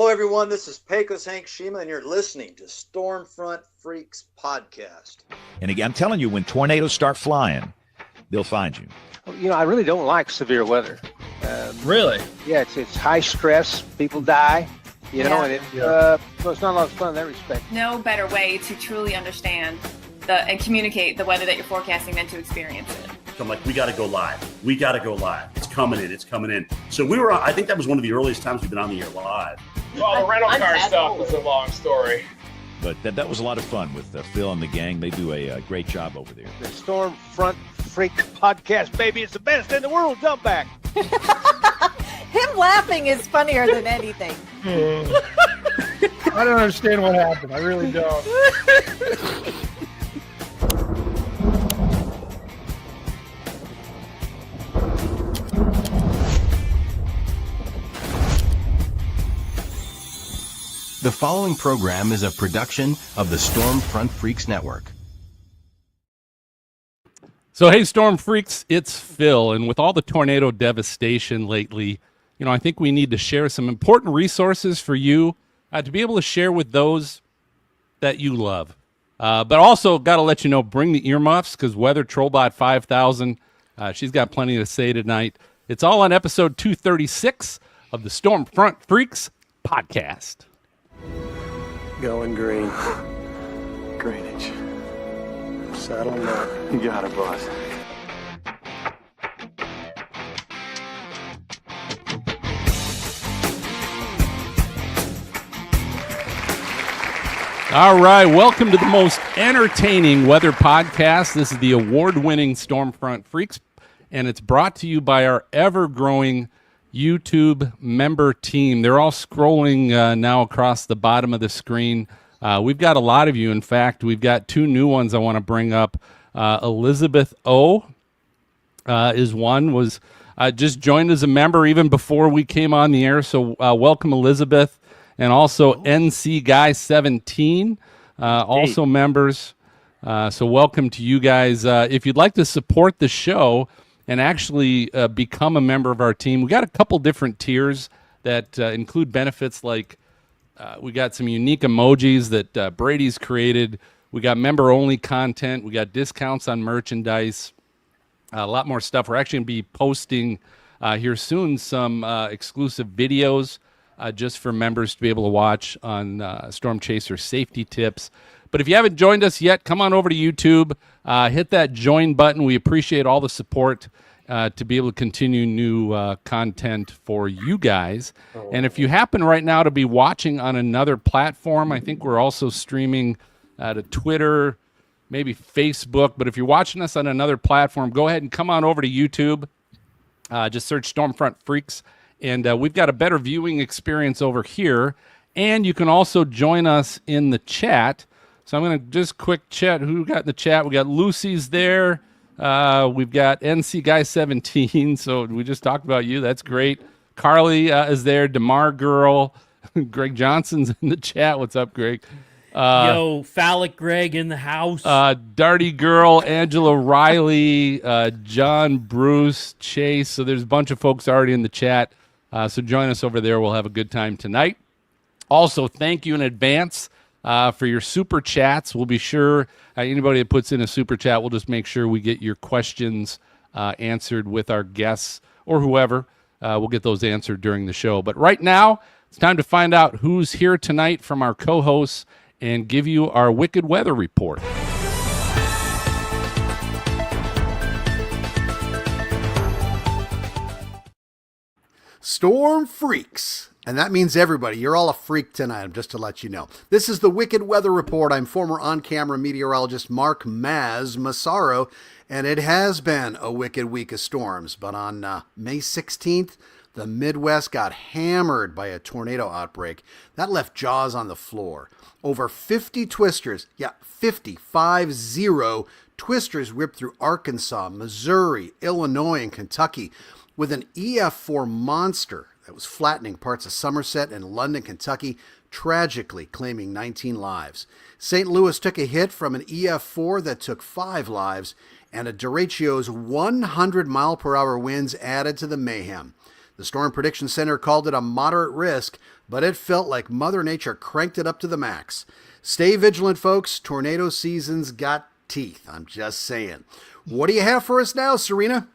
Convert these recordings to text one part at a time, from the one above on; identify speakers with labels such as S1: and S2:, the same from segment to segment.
S1: everyone. This is Pecos Hank Shima, and you're listening to Stormfront Freaks Podcast.
S2: And again, I'm telling you, when tornadoes start flying, they'll find you.
S3: You know, I really don't like severe weather.
S4: Really?
S3: Yeah, it's high stress. People die. You know, and so it's not a lot of fun in that respect.
S5: No better way to truly understand and communicate the weather that you're forecasting than to experience it.
S6: I'm like, we got to go live. We got to go live. It's coming in. It's coming in. So we were, I think that was one of the earliest times we've been on the air live.
S4: Well, the rental car stuff was a long story.
S2: But that was a lot of fun with Phil and the gang. They do a great job over there.
S3: The Stormfront Freaks Podcast, baby. It's the best in the world. Jump back.
S7: Him laughing is funnier than anything.
S8: I don't understand what happened. I really don't.
S9: The following program is a production of the Stormfront Freaks Network.
S10: So, hey, Storm Freaks, it's Phil. And with all the tornado devastation lately, you know, I think we need to share some important resources for you to be able to share with those that you love. But also, got to let you know, bring the earmuffs, because Weather Trollbot 5000, she's got plenty to say tonight. It's all on episode 236 of the Stormfront Freaks podcast.
S11: Going green. Greenwich. Saddle them up. You got it, boss.
S10: All right, welcome to the most entertaining weather podcast. This is the award-winning Stormfront Freaks, and it's brought to you by our ever-growing YouTube member team. They're all scrolling now across the bottom of the screen. We've got a lot of you. In fact, we've got two new ones I want to bring up. Elizabeth O is one, was just joined as a member even before we came on the air. So welcome, Elizabeth. And also NC Guy 17, also members. So welcome to you guys. If you'd like to support the show and actually become a member of our team, we got a couple different tiers that include benefits like we got some unique emojis that Brady's created. We got member-only content. We got discounts on merchandise. A lot more stuff. We're actually going to be posting here soon some exclusive videos just for members to be able to watch on Storm Chaser safety tips. But if you haven't joined us yet, come on over to YouTube. Hit that join button. We appreciate all the support to be able to continue new content for you guys. And if you happen right now to be watching on another platform, I think we're also streaming to Twitter, maybe Facebook. But if you're watching us on another platform, go ahead and come on over to YouTube. Just search Stormfront Freaks. And we've got a better viewing experience over here. And you can also join us in the chat. So I'm going to just quick chat who we got in the chat. We got Lucy's there. We've got NC Guy 17. So we just talked about you. That's great. Carly is there. DeMar Girl. Greg Johnson's in the chat. What's up, Greg?
S12: Yo, Phallic Greg in the house.
S10: Darty Girl, Angela Riley, John Bruce, Chase. So there's a bunch of folks already in the chat. So join us over there. We'll have a good time tonight. Also, thank you in advance for your super chats. We'll be sure anybody that puts in a super chat, we'll just make sure we get your questions answered with our guests or whoever. We'll get those answered during the show. But right now, it's time to find out who's here tonight from our co-hosts and give you our wicked weather report.
S13: Storm Freaks. And that means everybody. You're all a freak tonight, just to let you know. This is the Wicked Weather Report. I'm former on-camera meteorologist Mark Maz Massaro, and it has been a wicked week of storms. But on May 16th, the Midwest got hammered by a tornado outbreak. That left jaws on the floor. Over 50 twisters, 50 twisters ripped through Arkansas, Missouri, Illinois, and Kentucky with an EF4 monster that was flattening parts of Somerset and London, Kentucky, tragically claiming 19 lives. St. Louis took a hit from an EF4 that took 5 lives, and a derechio's 100-mile-per-hour winds added to the mayhem. The Storm Prediction Center called it a moderate risk, but it felt like Mother Nature cranked it up to the max. Stay vigilant, folks. Tornado season's got teeth. I'm just saying. What do you have for us now, Serena?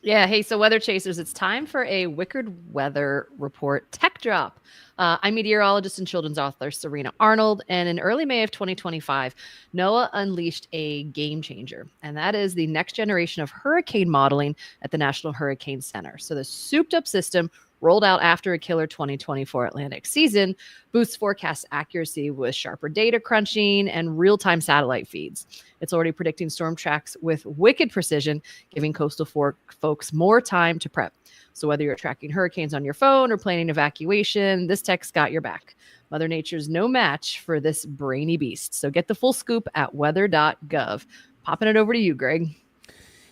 S14: Yeah, hey, so Weather Chasers, it's time for a Wicked Weather Report Tech Drop. I'm meteorologist and children's author Serena Arnold, and in early May of 2025, NOAA unleashed a game changer, and that is the next generation of hurricane modeling at the National Hurricane Center. So the souped-up system rolled out after a killer 2024 Atlantic season boosts forecast accuracy with sharper data crunching and real-time satellite feeds. It's already predicting storm tracks with wicked precision, giving coastal folks more time to prep. So whether you're tracking hurricanes on your phone or planning evacuation, this tech's got your back. Mother Nature's no match for this brainy beast. So get the full scoop at weather.gov. Popping it over to you, Greg.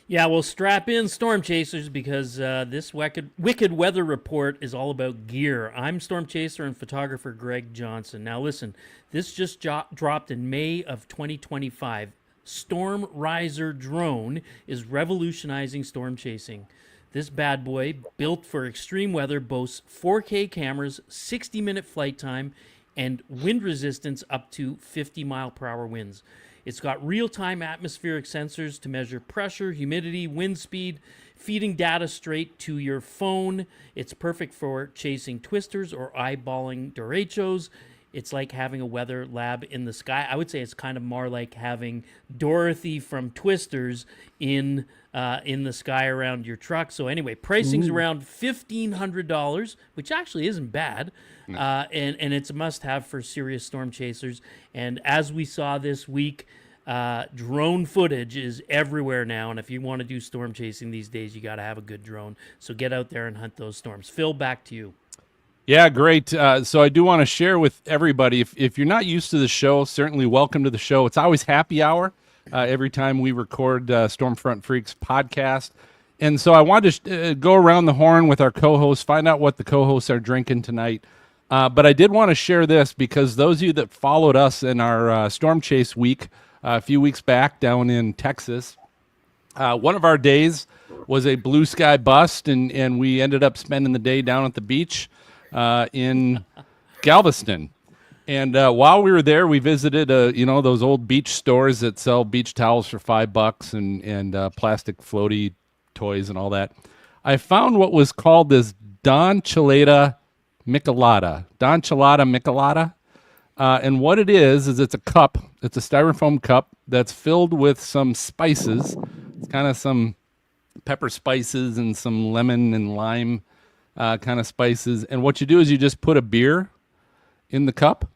S12: Yeah, well, strap in, Storm Chasers, because this wicked weather report is all about gear. I'm Storm Chaser and photographer Greg Johnson. Now, listen, this just dropped in May of 2025. Storm Riser drone is revolutionizing storm chasing. This bad boy, built for extreme weather, boasts 4K cameras, 60-minute flight time, and wind resistance up to 50-mile-per-hour winds. It's got real-time atmospheric sensors to measure pressure, humidity, wind speed, feeding data straight to your phone. It's perfect for chasing twisters or eyeballing derechos. It's like having a weather lab in the sky. I would say it's kind of more like having Dorothy from Twisters in the sky around your truck. So anyway, pricing's around $1,500, which actually isn't bad. No. And it's a must-have for serious storm chasers. And as we saw this week, drone footage is everywhere now. And if you want to do storm chasing these days, you got to have a good drone. So get out there and hunt those storms. Phil, back to you.
S10: Yeah, great. So I do want to share with everybody, if you're not used to the show, certainly welcome to the show. It's always happy hour every time we record Stormfront Freaks podcast. And so I wanted to go around the horn with our co-hosts, find out what the co-hosts are drinking tonight. But I did want to share this because those of you that followed us in our Storm Chase week a few weeks back down in Texas, one of our days was a blue sky bust, and we ended up spending the day down at the beach in Galveston. And while we were there, we visited, those old beach stores that sell beach towels for $5 and plastic floaty toys and all that. I found what was called this Don Chelada Michelada. And what it is it's a cup. It's a styrofoam cup that's filled with some spices. It's kind of some pepper spices and some lemon and lime kind of spices. And what you do is you just put a beer in the cup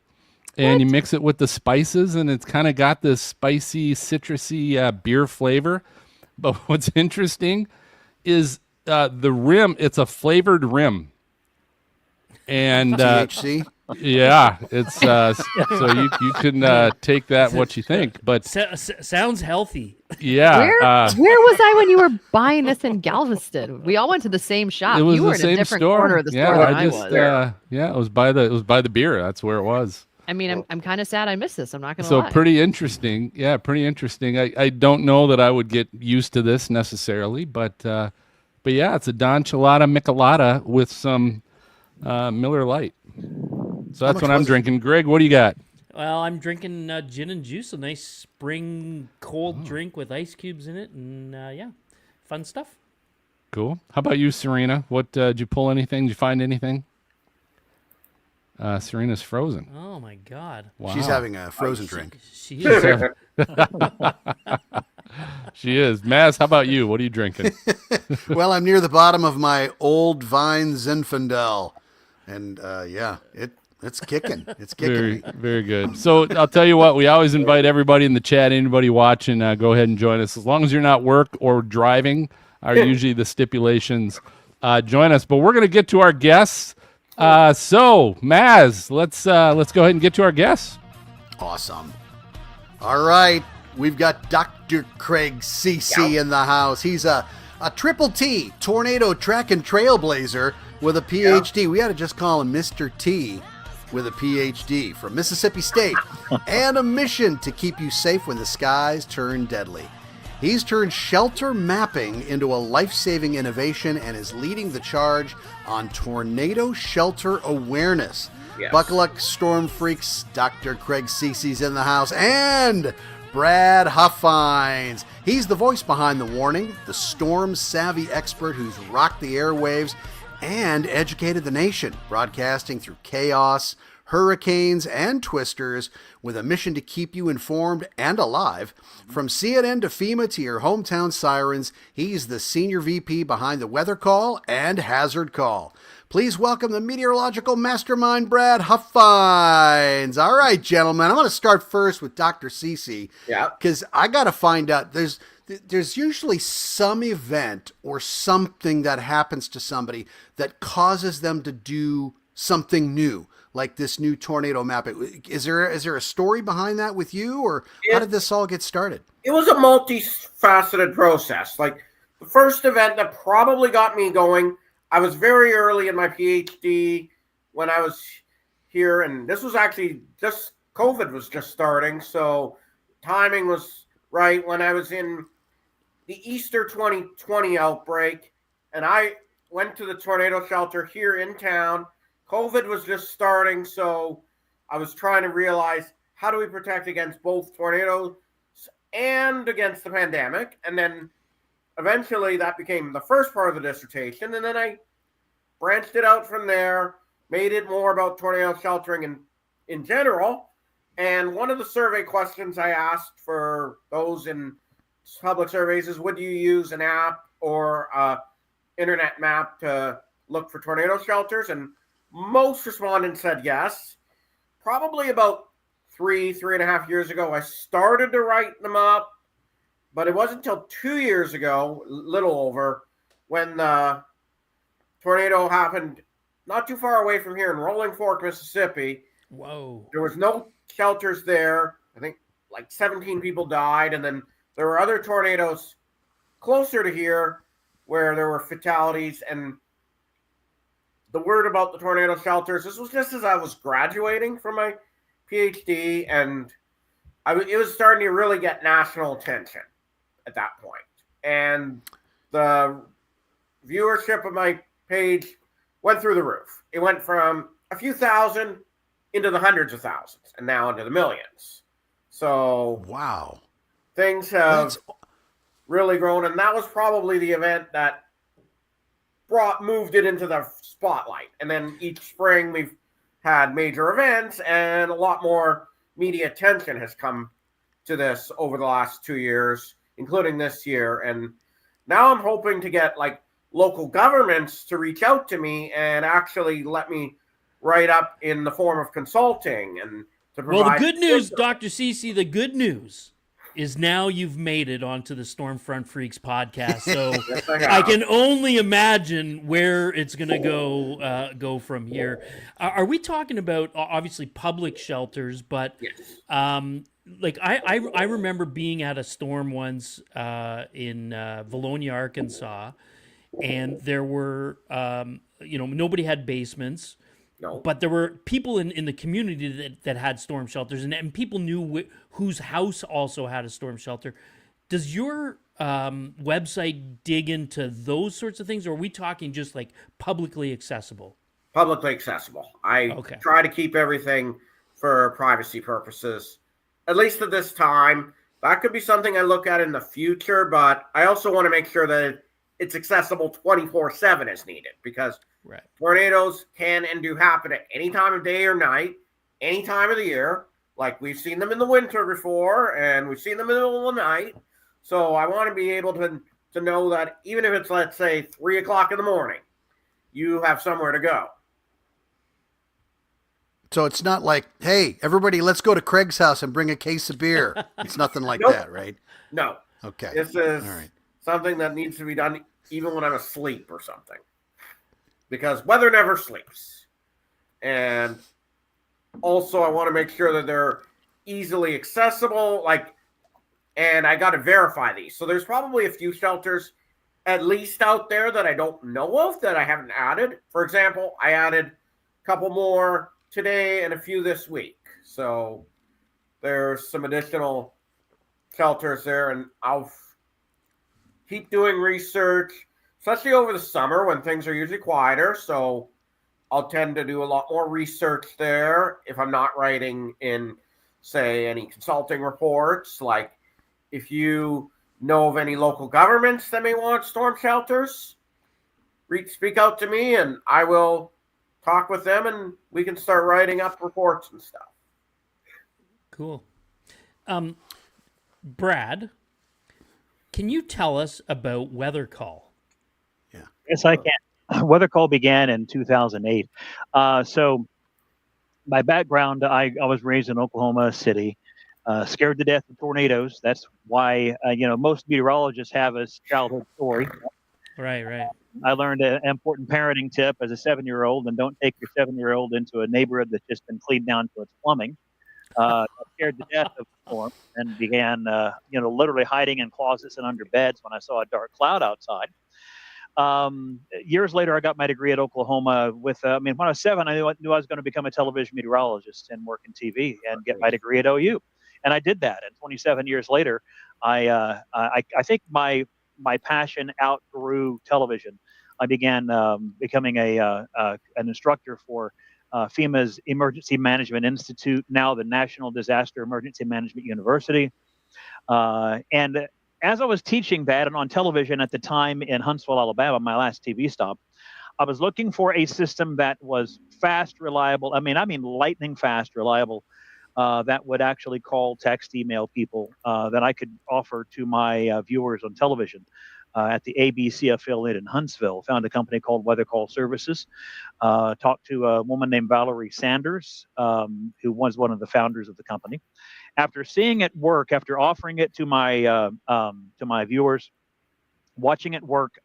S10: and you mix it with the spices, and it's kind of got this spicy, citrusy beer flavor. But what's interesting is the rim, it's a flavored rim. And
S13: THC?
S10: Yeah, it's so you can take that what you think, but
S12: sounds healthy.
S10: Yeah.
S14: Where was I when you were buying this in Galveston? We all went to the same shop.
S10: It was
S14: you were
S10: the
S14: in
S10: same
S14: a different
S10: store.
S14: corner of the store than I was.
S10: Yeah, it was by the beer. That's where it was.
S14: I mean, I'm kind of sad I missed this. I'm not gonna
S10: lie.
S14: So
S10: pretty interesting. Yeah, pretty interesting. I don't know that I would get used to this necessarily, but yeah, it's a Don Chelada Michelada with some Miller Lite. So that's what I'm drinking. Greg, what do you got?
S12: Well, I'm drinking gin and juice, a nice spring cold drink with ice cubes in it, and yeah, fun stuff.
S10: Cool. How about you, Serena? What did you pull anything? Did you find anything? Serena's frozen.
S12: Oh my God!
S13: Wow. She's having a frozen drink.
S12: She is.
S10: She is. Maz, how about you? What are you drinking?
S13: Well, I'm near the bottom of my Old Vine Zinfandel, and yeah, it's kicking. It's kicking.
S10: Very good. So I'll tell you what, we always invite everybody in the chat, anybody watching, go ahead and join us. As long as you're not work or driving are usually the stipulations. Join us. But we're going to get to our guests. So, Maz, let's go ahead and get to our guests.
S13: Awesome. All right. We've got Dr. Craig Ceecee in the house. He's a triple T, tornado track and trailblazer with a Ph.D. We ought to just call him Mr. T with a Ph.D. from Mississippi State and a mission to keep you safe when the skies turn deadly. He's turned shelter mapping into a life-saving innovation and is leading the charge on tornado shelter awareness.
S15: Yes.
S13: Buckle up, storm freaks. Dr. Craig Ceecee's in the house, and Brad Huffines. He's the voice behind the warning, the storm-savvy expert who's rocked the airwaves and educated the nation, broadcasting through chaos, hurricanes, and twisters with a mission to keep you informed and alive. From CNN to FEMA to your hometown sirens, he's the senior VP behind the WeatherCall and HazardCall. Please welcome the meteorological mastermind, Brad Huffines. All right, gentlemen, I'm going to start first with Dr. Ceecee.
S15: Yeah.
S13: Because I got to find out, there's usually some event or something that happens to somebody that causes them to do something new, like this new tornado map. Is there a story behind that with you, or how did this all get started?
S15: It was a multifaceted process. Like, the first event that probably got me going, I was very early in my Ph.D. when I was here, and this was actually just COVID was just starting, so timing was right when I was in the Easter 2020 outbreak, and I went to the tornado shelter here in town. COVID was just starting, so I was trying to realize, how do we protect against both tornadoes and against the pandemic? And then eventually that became the first part of the dissertation, and then I branched it out from there, made it more about tornado sheltering in general. And one of the survey questions I asked for those in public surveys is, would you use an app or internet map to look for tornado shelters? And most respondents said yes. Probably about 3.5 years ago, I started to write them up, but it wasn't until 2 years ago, little over, when the tornado happened not too far away from here in Rolling Fork, Mississippi.
S12: Whoa.
S15: There was no shelters there. I think like 17 people died, and then there were other tornadoes closer to here where there were fatalities. And the word about the tornado shelters, this was just as I was graduating from my PhD, and it was starting to really get national attention at that point. And the viewership of my page went through the roof. It went from a few thousand into the hundreds of thousands, and now into the millions. So
S13: wow,
S15: things have really grown, and that was probably the event that moved it into the spotlight. And then each spring we've had major events, and a lot more media attention has come to this over the last 2 years, including this year. And now I'm hoping to get like local governments to reach out to me and actually let me write up in the form of consulting and to provide.
S12: Well, the good news, Dr. Ceecee, the good news is now you've made it onto the Stormfront Freaks podcast. So
S15: Yes,
S12: I can only imagine where it's going to go from here. Are we talking about obviously public shelters? But like I remember being at a storm once in Valonia, Arkansas, and there were nobody had basements.
S15: No.
S12: But there were people in the community that had storm shelters, and people knew whose house also had a storm shelter. Does your website dig into those sorts of things, or are we talking just like publicly accessible?
S15: Publicly accessible. I try to keep everything for privacy purposes, at least at this time. That could be something I look at in the future, but I also want to make sure that it's accessible 24/7 as needed, because tornadoes can and do happen at any time of day or night, any time of the year. Like, we've seen them in the winter before, and we've seen them in the middle of the night. So I want to be able to know that even if it's, let's say, 3 o'clock in the morning, you have somewhere to go.
S13: So it's not like, hey, everybody, let's go to Craig's house and bring a case of beer. It's nothing like that, right?
S15: No.
S13: Okay.
S15: This is
S13: all right.
S15: Something that needs to be done even when I'm asleep or something. Because weather never sleeps. And also I want to make sure that they're easily accessible. And I got to verify these. So there's probably a few shelters at least out there that I don't know of that I haven't added. For example, I added a couple more today and a few this week. So there's some additional shelters there, and I'll keep doing research, especially over the summer when things are usually quieter. So I'll tend to do a lot more research there if I'm not writing in, say, any consulting reports. Like if you know of any local governments that may want storm shelters, speak out to me and I will talk with them and we can start writing up reports and stuff.
S12: Cool. Brad, can you tell us about WeatherCall?
S16: Yes, I can. WeatherCall began in 2008. So my background, I was raised in Oklahoma City, scared to death of tornadoes. That's why, most meteorologists have a childhood story.
S12: Right.
S16: I learned an important parenting tip as a 7-year-old, and don't take your 7-year-old into a neighborhood that's just been cleaned down to its plumbing. I scared to death of the storm and began, literally hiding in closets and under beds when I saw a dark cloud outside. Years later, I got my degree at Oklahoma when I was 7, I knew I was going to become a television meteorologist and work in TV and get my degree at OU. And I did that. And 27 years later, I think my passion outgrew television. I began becoming an instructor for FEMA's Emergency Management Institute, now the National Disaster Emergency Management University. And as I was teaching that and on television at the time in Huntsville, Alabama, my last TV stop, I was looking for a system that was fast, reliable. I mean lightning fast, reliable, that would actually call, text, email people that I could offer to my viewers on television. At the ABC affiliate in Huntsville, found a company called WeatherCall Services. Talked to a woman named Valerie Sanders, who was one of the founders of the company. After seeing it work, after offering it to my viewers, watching it work,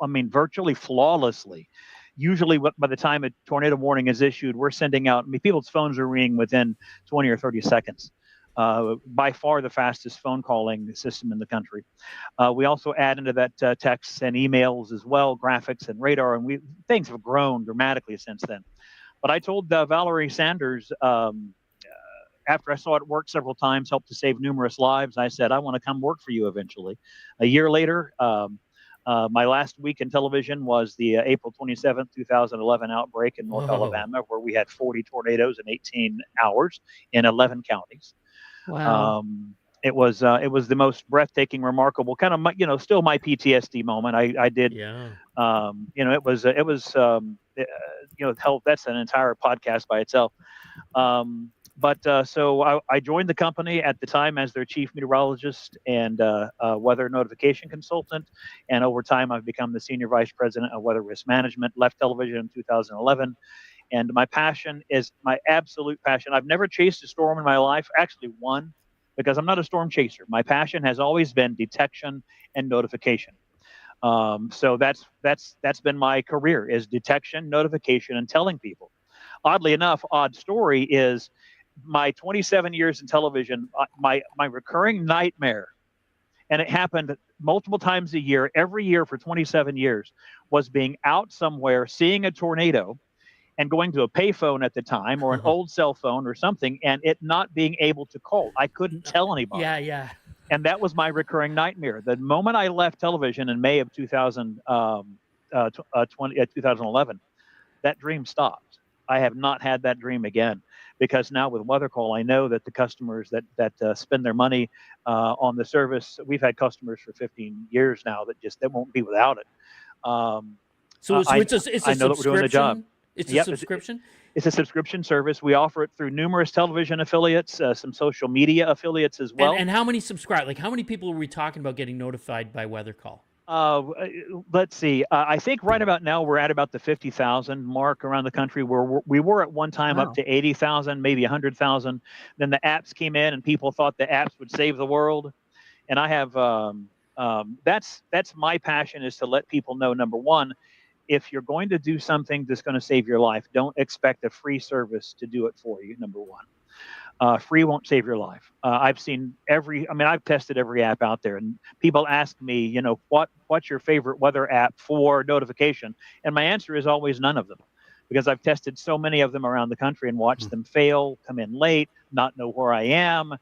S16: virtually flawlessly. Usually, by the time a tornado warning is issued, we're sending out. People's phones are ringing within 20 or 30 seconds. By far the fastest phone calling system in the country. We also add into that texts and emails as well, graphics and radar, and things have grown dramatically since then. But I told Valerie Sanders, after I saw it work several times, helped to save numerous lives, I said, I want to come work for you eventually. A year later, my last week in television was the April 27th, 2011 outbreak in North Alabama, where we had 40 tornadoes in 18 hours in 11 counties.
S14: Wow.
S16: It was the most breathtaking, remarkable kind of, still my PTSD moment. I did, hell, that's an entire podcast by itself. So I joined the company at the time as their chief meteorologist and weather notification consultant. And over time, I've become the senior vice president of weather risk management, left television in 2011. And my passion is my absolute passion. I've never chased a storm in my life, actually one, because I'm not a storm chaser. My passion has always been detection and notification. So that's been my career, is detection, notification, and telling people. Oddly enough, odd story is my 27 years in television, my recurring nightmare, and it happened multiple times a year, every year for 27 years, was being out somewhere, seeing a tornado, and going to a payphone at the time or an old cell phone or something, and it not being able to call. I couldn't tell anybody.
S12: Yeah.
S16: And that was my recurring nightmare. The moment I left television in May of 2011, that dream stopped. I have not had that dream again, because now with WeatherCall, I know that the customers that spend their money on the service, we've had customers for 15 years now that won't be without it.
S12: So it's a
S16: I know that we're doing the job.
S12: It's a subscription?
S16: It's a subscription service. We offer it through numerous television affiliates, some social media affiliates as well.
S12: And how many subscribe? Like, how many people are we talking about getting notified by WeatherCall?
S16: Let's see. I think right about now we're at about the 50,000 mark around the country, where we were at one time up to 80,000, maybe 100,000. Then the apps came in and people thought the apps would save the world. And I have, that's my passion, is to let people know, number one, if you're going to do something that's going to save your life, don't expect a free service to do it for you, number one. Free won't save your life. I've tested every app out there, and people ask me, what's your favorite weather app for notification? And my answer is always none of them, because I've tested so many of them around the country and watched them fail, come in late, not know where I am.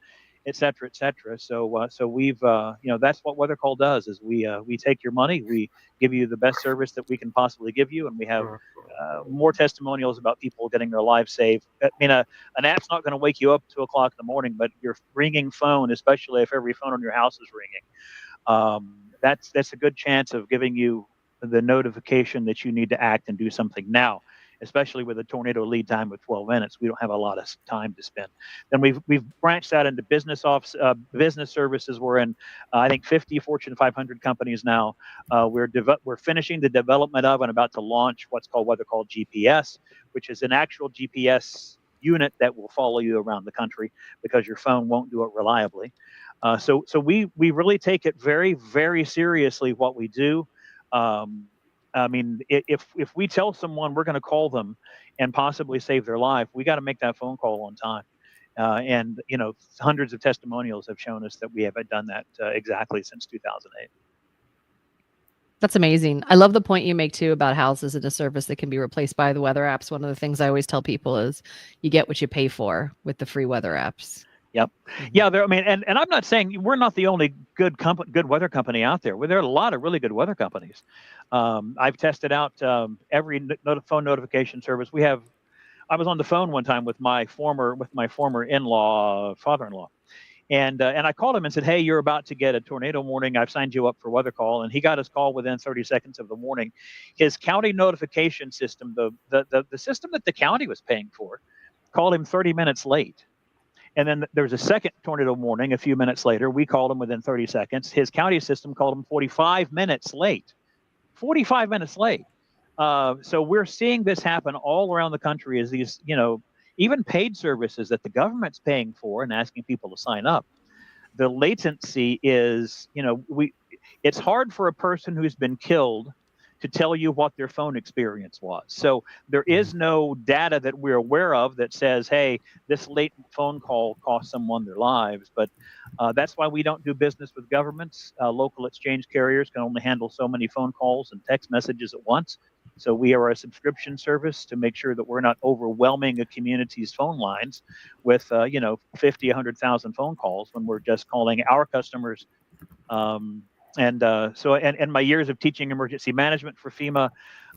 S16: et cetera, et cetera. So we've, that's what WeatherCall does is we take your money, we give you the best service that we can possibly give you, and we have more testimonials about people getting their lives saved. I mean, an app's not going to wake you up at 2 o'clock in the morning, but your ringing phone, especially if every phone on your house is ringing, that's a good chance of giving you the notification that you need to act and do something now. Especially with a tornado lead time of 12 minutes, we don't have a lot of time to spend. Then we've branched out into business services. We're in, I think, 50 Fortune 500 companies now. We're finishing the development of and about to launch what's called WeatherCall GPS, which is an actual GPS unit that will follow you around the country because your phone won't do it reliably. So we really take it very, very seriously what we do. I mean, if we tell someone we're going to call them and possibly save their life, we got to make that phone call on time. And hundreds of testimonials have shown us that we have done that exactly since 2008.
S14: That's amazing. I love the point you make too about houses as a service that can be replaced by the weather apps. One of the things I always tell people is you get what you pay for with the free weather apps.
S16: Yep. Yeah. I mean, and I'm not saying we're not the only good weather company out there. There are a lot of really good weather companies. I've tested out every phone notification service. I was on the phone one time with my former father-in-law, and I called him and said, "Hey, you're about to get a tornado warning. I've signed you up for WeatherCall." And he got his call within 30 seconds of the warning. His county notification system, the system that the county was paying for, called him 30 minutes late. And then there was a second tornado warning a few minutes later. We called him within 30 seconds. His county system called him 45 minutes late. 45 minutes late. So we're seeing this happen all around the country as these, even paid services that the government's paying for and asking people to sign up. The latency is, it's hard for a person who's been killed to tell you what their phone experience was. So there is no data that we're aware of that says, hey, this late phone call cost someone their lives. But that's why we don't do business with governments. Local exchange carriers can only handle so many phone calls and text messages at once. So we are a subscription service to make sure that we're not overwhelming a community's phone lines with, 50, 100,000 phone calls when we're just calling our customers. And my years of teaching emergency management for FEMA,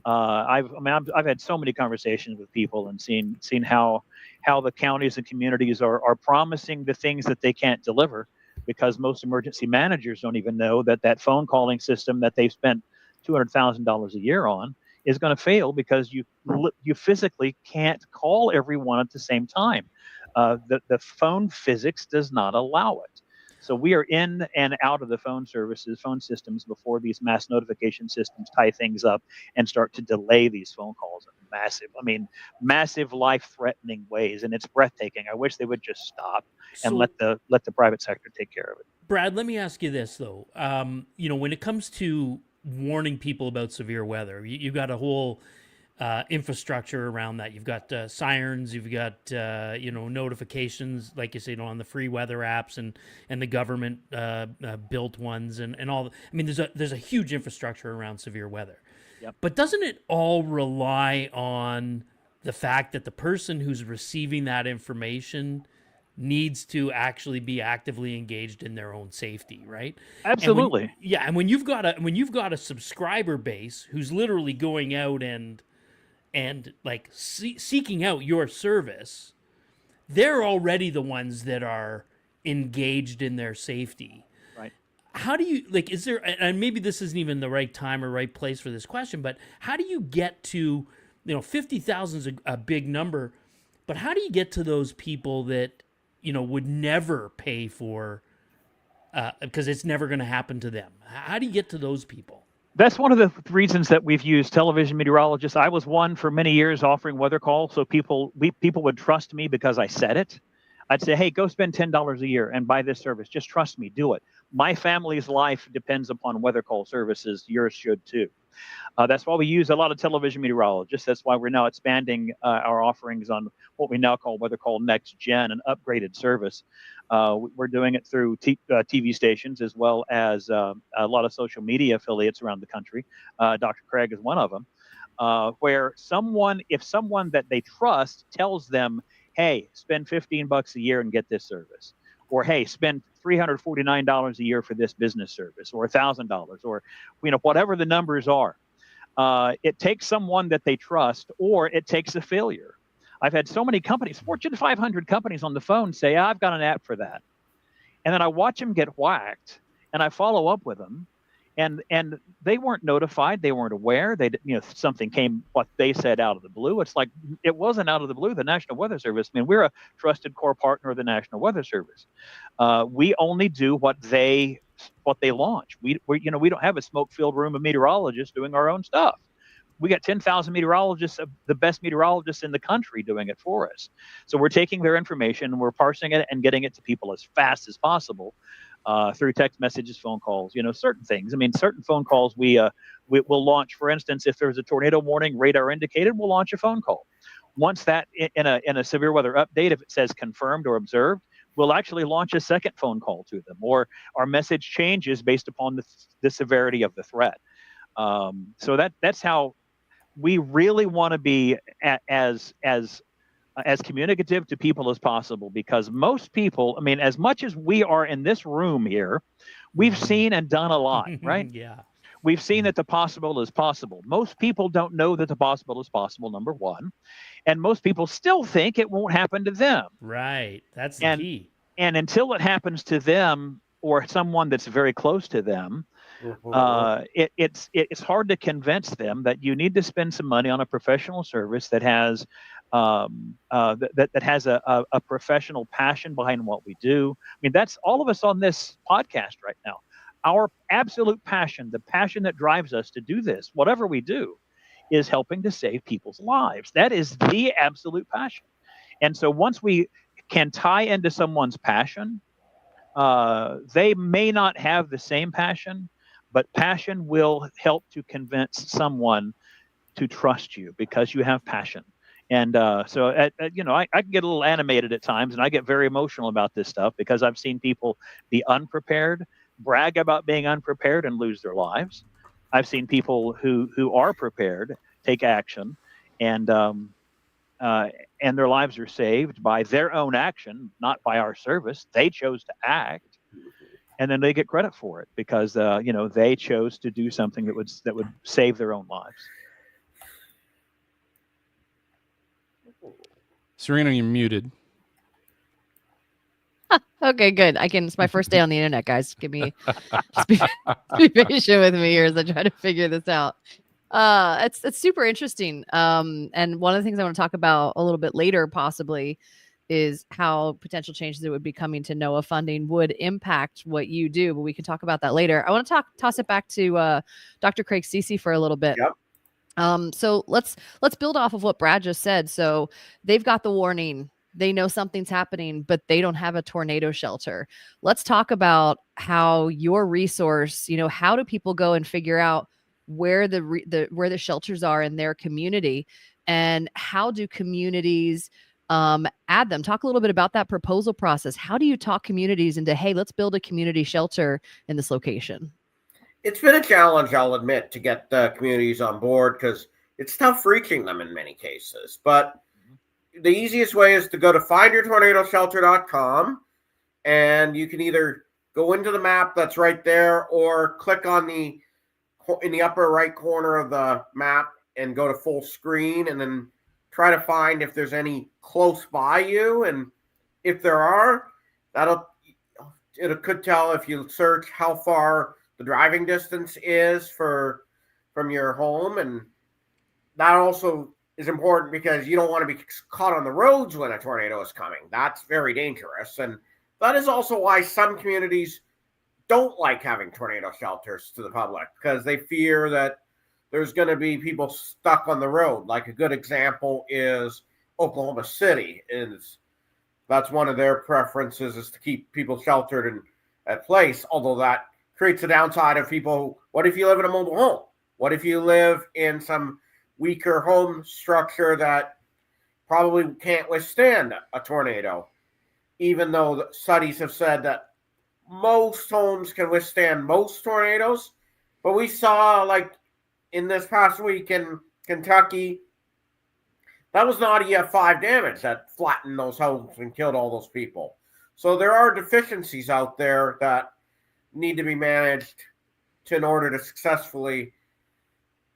S16: I've had so many conversations with people and seen how the counties and communities are promising the things that they can't deliver because most emergency managers don't even know that phone calling system that they've spent $200,000 a year on is going to fail because you physically can't call everyone at the same time. The phone physics does not allow it. So we are in and out of the phone systems before these mass notification systems tie things up and start to delay these phone calls in massive life-threatening ways. And it's breathtaking. I wish they would just stop and let the private sector take care of it.
S12: Brad, let me ask you this though. When it comes to warning people about severe weather, you've got a whole infrastructure around that. You've got sirens, you've got notifications, like you say, on the free weather apps and the government built ones and all. I mean, there's a huge infrastructure around severe weather.
S16: Yep.
S12: But doesn't it all rely on the fact that the person who's receiving that information needs to actually be actively engaged in their own safety, right?
S16: Absolutely.
S12: And when you've got a subscriber base who's literally going out and like seeking out your service, they're already the ones that are engaged in their safety.
S16: Right.
S12: How do you, is there, and maybe this isn't even the right time or right place for this question, but how do you get to, 50,000 is a big number, but how do you get to those people that, would never pay for, because it's never going to happen to them? How do you get to those people?
S16: That's one of the reasons that we've used television meteorologists. I was one for many years offering WeatherCall, so people would trust me because I said it. I'd say, hey, go spend $10 a year and buy this service. Just trust me, do it. My family's life depends upon WeatherCall services. Yours should too. That's why we use a lot of television meteorologists. That's why we're now expanding our offerings on what we now call WeatherCall Next Gen, an upgraded service. We're doing it through TV stations as well as a lot of social media affiliates around the country. Dr. Craig is one of them, where if someone that they trust tells them, hey, spend $15 a year and get this service, or hey, spend $349 a year for this business service, or $1,000, or whatever the numbers are. It takes someone that they trust, or it takes a failure. I've had so many companies, Fortune 500 companies, on the phone say, I've got an app for that. And then I watch them get whacked, and I follow up with them, and they weren't notified, they weren't aware, something came, what they said, out of the blue. It's like, it wasn't out of the blue. The National Weather Service, we're a trusted core partner of the National Weather Service. We only do what they launch. We don't have a smoke-filled room of meteorologists doing our own stuff. We got 10,000 meteorologists, the best meteorologists in the country, doing it for us. So we're taking their information and we're parsing it and getting it to people as fast as possible through text messages, phone calls, certain things. Certain phone calls we'll launch. For instance, if there's a tornado warning, radar indicated, we'll launch a phone call. Once that in a severe weather update, if it says confirmed or observed, we'll actually launch a second phone call to them, or our message changes based upon the severity of the threat. So that's how we really want to be as communicative to people as possible, because most people, as much as we are in this room here, we've seen and done a lot, right?
S12: Yeah.
S16: We've seen that the possible is possible. Most people don't know that the possible is possible, number one. And most people still think it won't happen to them.
S12: Right. That's the key.
S16: And until it happens to them or someone that's very close to them, it's hard to convince them that you need to spend some money on a professional service that has that has a professional passion behind what we do. That's all of us on this podcast right now. Our absolute passion, the passion that drives us to do this, whatever we do, is helping to save people's lives. That is the absolute passion. And so once we can tie into someone's passion, they may not have the same passion, but passion will help to convince someone to trust you because you have passion. And I can get a little animated at times, and I get very emotional about this stuff because I've seen people be unprepared, brag about being unprepared, and lose their lives. I've seen people who are prepared take action, and their lives are saved by their own action, not by our service. They chose to act. And then they get credit for it because they chose to do something that would save their own lives.
S10: Serena, you're muted.
S14: Okay, good. It's my first day on the internet, guys. Just be patient with me here as I try to figure this out. It's super interesting. And one of the things I want to talk about a little bit later, possibly, is how potential changes that would be coming to NOAA funding would impact what you do. But we can talk about that later. I want to toss it back to Dr. Craig Ceecee for a little bit.
S15: Yep.
S14: So let's build off of what Brad just said. So they've got the warning. They know something's happening, but they don't have a tornado shelter. Let's talk about how your resource, how do people go and figure out where where the shelters are in their community, and how do communities add them? Talk a little bit about that proposal process. How do you talk communities into, hey, let's build a community shelter in this location?
S15: It's been a challenge, I'll admit, to get the communities on board because it's tough reaching them in many cases. But the easiest way is to go to findyourtornadoshelter.com, and you can either go into the map that's right there or click on in the upper right corner of the map and go to full screen, and then try to find if there's any close by you. And if there are, it could tell if you search how far the driving distance is from your home. And that also is important because you don't want to be caught on the roads when a tornado is coming. That's very dangerous. And that is also why some communities don't like having tornado shelters to the public, because they fear that there's going to be people stuck on the road. Like a good example is Oklahoma City. That's one of their preferences, is to keep people sheltered in at place, although that creates a downside of people. What if you live in a mobile home? What if you live in some weaker home structure that probably can't withstand a tornado? Even though the studies have said that most homes can withstand most tornadoes. But we saw, like in this past week in Kentucky, that was not EF5 damage that flattened those homes and killed all those people. So there are deficiencies out there that need to be managed in order to successfully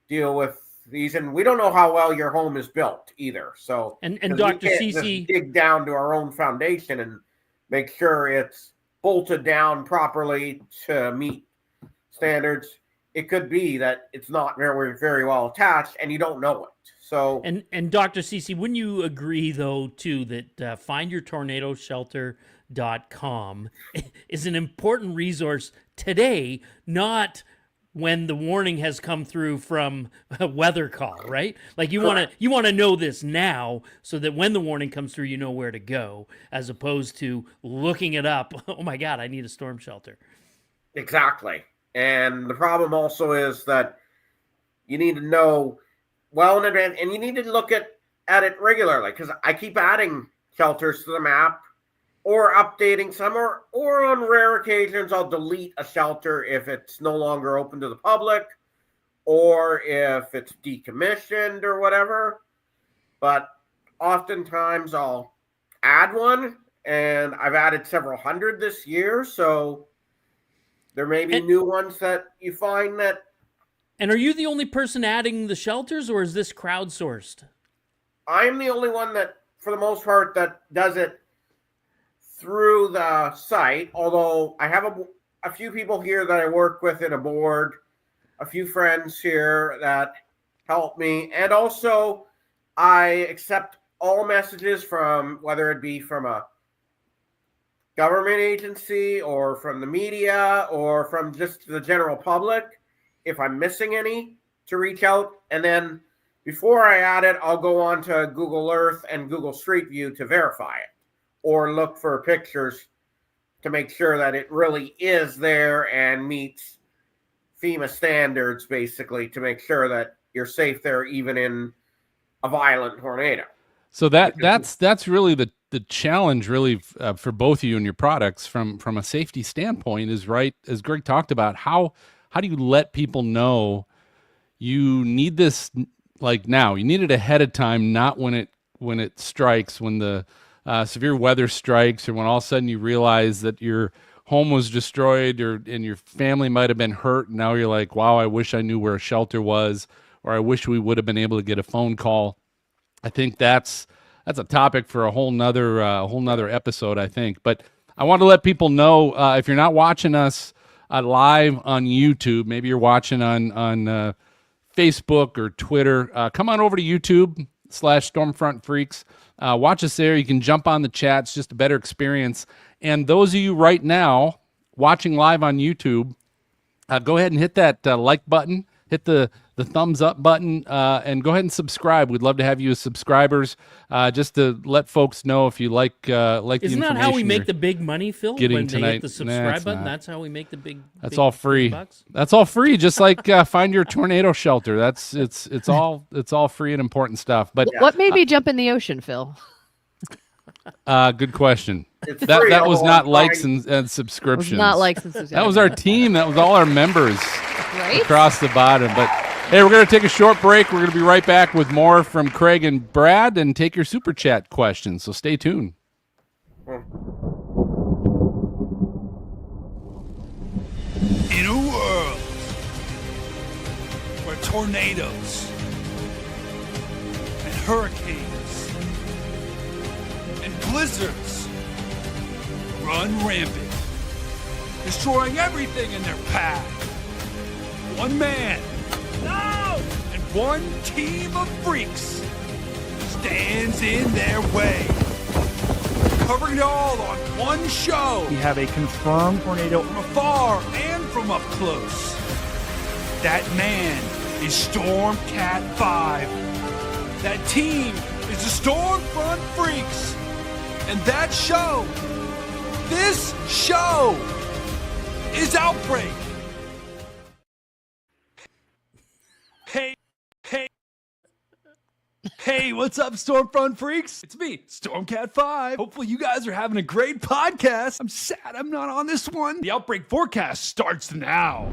S15: deal with these. And we don't know how well your home is built either. So
S12: and Dr. Ceecee,
S15: dig down to our own foundation and make sure it's bolted down properly to meet standards. It could be that it's not very, very well attached and you don't know it. So
S12: and Dr. Ceecee, wouldn't you agree though too that findyourtornadoshelter.com is an important resource today, not when the warning has come through from a WeatherCall, right? Like you want to know this now so that when the warning comes through, you know where to go, as opposed to looking it up. Oh my God, I need a storm shelter.
S15: Exactly. And the problem also is that you need to know well in advance, and you need to look at it regularly, because I keep adding shelters to the map or updating some, or on rare occasions I'll delete a shelter if it's no longer open to the public or if it's decommissioned or whatever. But oftentimes I'll add one, and I've added several hundred this year, so there may be new ones that you find that.
S12: And are you the only person adding the shelters, or is this crowdsourced?
S15: I'm the only one that, for the most part, that does it through the site, although I have a few people here that I work with in a board, a few friends here that help me, and also I accept all messages from, whether it be from a government agency or from the media or from just the general public, if I'm missing any, to reach out. And then before I add it, I'll go on to Google Earth and Google Street View to verify it, or look for pictures to make sure that it really is there and meets FEMA standards, basically, to make sure that you're safe there even in a violent tornado.
S10: So that's really the challenge, really, for both of you and your products from a safety standpoint, is, right, as Greg talked about, how do you let people know you need this, like, now? You need it ahead of time, not when it strikes, when the severe weather strikes, or when all of a sudden you realize that your home was destroyed, and your family might have been hurt, and now you're like, wow, I wish I knew where a shelter was, or I wish we would have been able to get a phone call. I think that's a topic for a whole nother episode, I think. But I want to let people know, if you're not watching us live on YouTube, maybe you're watching on Facebook or Twitter, come on over to YouTube/Stormfront Freaks. Watch us there. You can jump on the chat. It's just a better experience. And those of you right now watching live on YouTube, go ahead and hit that like button, hit the thumbs up button, and go ahead and subscribe. We'd love to have you as subscribers, just to let folks know if you like the information.
S12: Isn't that how we make the big money, Phil? When
S10: tonight.
S12: they hit the subscribe button, that's how we make the big.
S10: That's
S12: big
S10: all free.
S12: bucks?
S10: That's all free. Just like Find Your Tornado Shelter. It's all free and important stuff. But
S14: what made me jump in the ocean, Phil?
S10: Good question. That was not likes and subscriptions.
S14: Not likes and subscriptions.
S10: That was our team. That was all our members
S14: right?
S10: across the bottom. But hey, we're going to take a short break. We're going to be right back with more from Craig and Brad, and take your super chat questions. So stay tuned.
S17: In a world where tornadoes and hurricanes and blizzards run rampant, destroying everything in their path, one man and one team of freaks stands in their way, covering it all on one show.
S8: We have a confirmed tornado
S17: from afar and from up close. That man is Stormcat 5. That team is the Stormfront Freaks. And that show, this show, is Outbreak. Hey, what's up, Stormfront Freaks? It's me, Stormcat 5. Hopefully you guys are having a great podcast. I'm sad I'm not on this one. The Outbreak forecast starts now.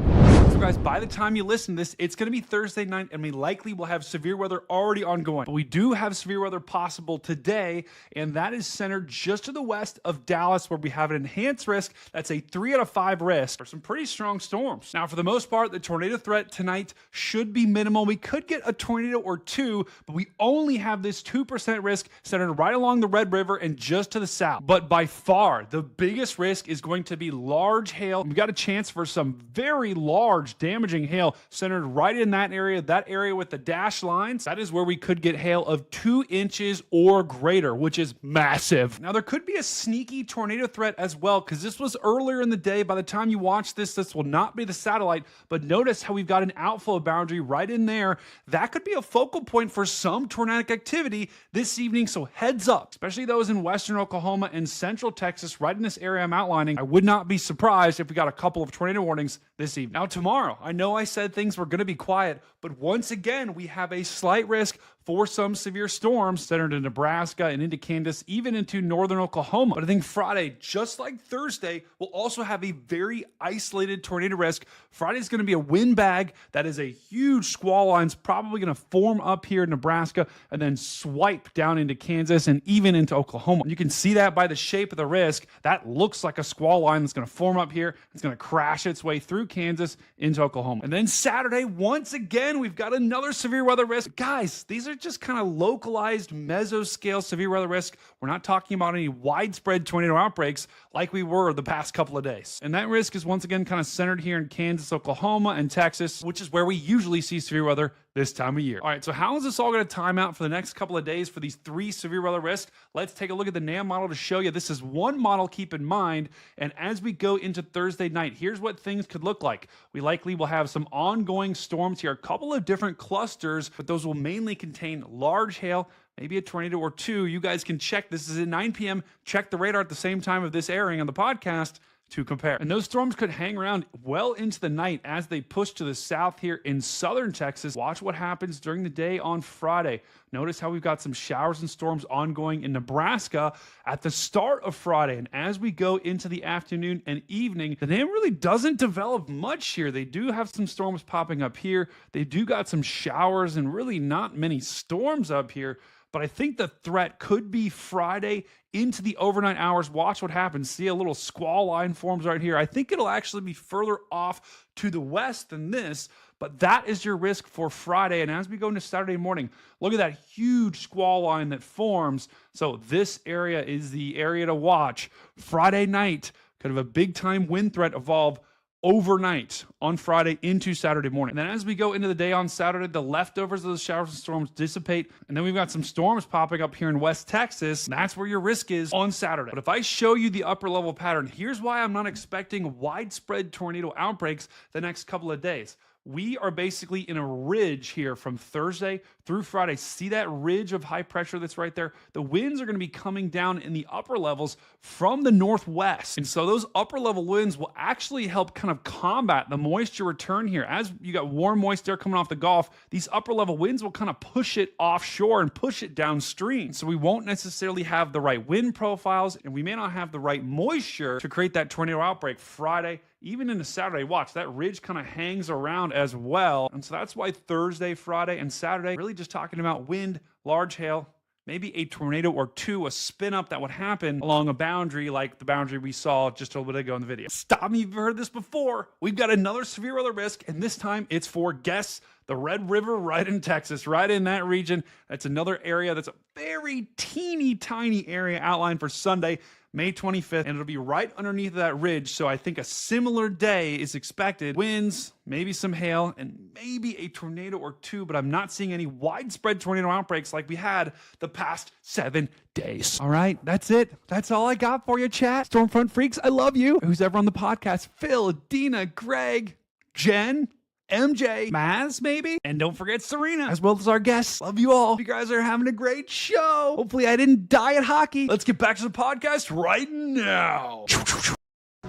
S17: So guys, by the time you listen to this, it's going to be Thursday night, and we likely will have severe weather already ongoing. But we do have severe weather possible today, and that is centered just to the west of Dallas, where we have an enhanced risk. That's a 3 out of 5 risk for some pretty strong storms. Now, for the most part, the tornado threat tonight should be minimal. We could get a tornado or two, but we only have this 2% risk centered right along the Red River and just to the south. But by far, the biggest risk is going to be large hail. We've got a chance for some very large damaging hail centered right in that area with the dashed lines. That is where we could get hail of 2 inches or greater, which is massive. Now, there could be a sneaky tornado threat as well, because this was earlier in the day. By the time you watch this will not be the satellite, but notice how we've got an outflow boundary right in there. That could be a focal point for some tornadic activity this evening, so heads up, especially those in western Oklahoma and central Texas, right in this area I'm outlining. I would not be surprised if we got a couple of tornado warnings this evening. Now, tomorrow, I know I said things were going to be quiet, but once again, we have a slight risk for some severe storms centered in Nebraska and into Kansas, even into northern Oklahoma. But I think Friday, just like Thursday, will also have a very isolated tornado risk. Friday's going to be a wind bag that is a huge squall line's probably going to form up here in Nebraska and then swipe down into Kansas and even into Oklahoma. You can see that by the shape of the risk. That looks like a squall line that's going to form up here. It's going to crash its way through Kansas into Oklahoma. And then Saturday, once again, we've got another severe weather risk. Guys, these are just kind of localized mesoscale severe weather risk. We're not talking about any widespread tornado outbreaks like we were the past couple of days. And that risk is once again kind of centered here in Kansas, Oklahoma, and Texas, which is where we usually see severe weather this time of year. All right, so how is this all going to time out for the next couple of days for these 3 severe weather risks? Let's take a look at the NAM model to show you. This is one model, keep in mind. And as we go into Thursday night, here's what things could look like. We likely will have some ongoing storms here, a couple of different clusters, but those will mainly contain large hail, maybe a tornado or two. You guys can check. This is at 9 p.m. Check the radar at the same time of this airing on the podcast to compare. And those storms could hang around well into the night as they push to the south here in southern Texas. Watch what happens during the day on Friday. Notice how we've got some showers and storms ongoing in Nebraska at the start of Friday. And as we go into the afternoon and evening, the NAM really doesn't develop much here. They do have some storms popping up here. They do got some showers and really not many storms up here. But I think the threat could be Friday into the overnight hours. Watch what happens. See a little squall line forms right here. I think it'll actually be further off to the west than this, but that is your risk for Friday. And as we go into Saturday morning, look at that huge squall line that forms. So this area is the area to watch. Friday night, kind of a big time wind threat evolve overnight on Friday into Saturday morning. And then as we go into the day on Saturday, the leftovers of those showers and storms dissipate. And then we've got some storms popping up here in West Texas. That's where your risk is on Saturday. But if I show you the upper level pattern, here's why I'm not expecting widespread tornado outbreaks the next couple of days. We are basically in a ridge here from Thursday through Friday. See that ridge of high pressure that's right there? The winds are going to be coming down in the upper levels from the northwest. And so those upper level winds will actually help kind of combat the moisture return here. As you got warm, moist air coming off the Gulf, these upper level winds will kind of push it offshore and push it downstream. So we won't necessarily have the right wind profiles, and we may not have the right moisture to create that tornado outbreak Friday, even into Saturday. Watch, that ridge kind of hangs around as well. And so that's why Thursday, Friday, and Saturday, really just talking about wind, large hail, maybe a tornado or two, a spin up that would happen along a boundary like the boundary we saw just a little bit ago in the video. Stop me if you've heard this before. We've got another severe weather risk, and this time it's for, guess, the Red River right in Texas, right in that region. That's another area that's a very teeny tiny area outlined for Sunday, May 25th, and it'll be right underneath that ridge. So I think a similar day is expected. Winds, maybe some hail, and maybe a tornado or two, but I'm not seeing any widespread tornado outbreaks like we had the past 7 days. All right, that's it. That's all I got for you, chat. Stormfront freaks, I love you. Who's ever on the podcast? Phil, Dina, Greg, Jen, MJ, Maz, maybe? And don't forget Serena, as well as our guests. Love you all. You guys are having a great show. Hopefully I didn't die at hockey. Let's get back to the podcast right now.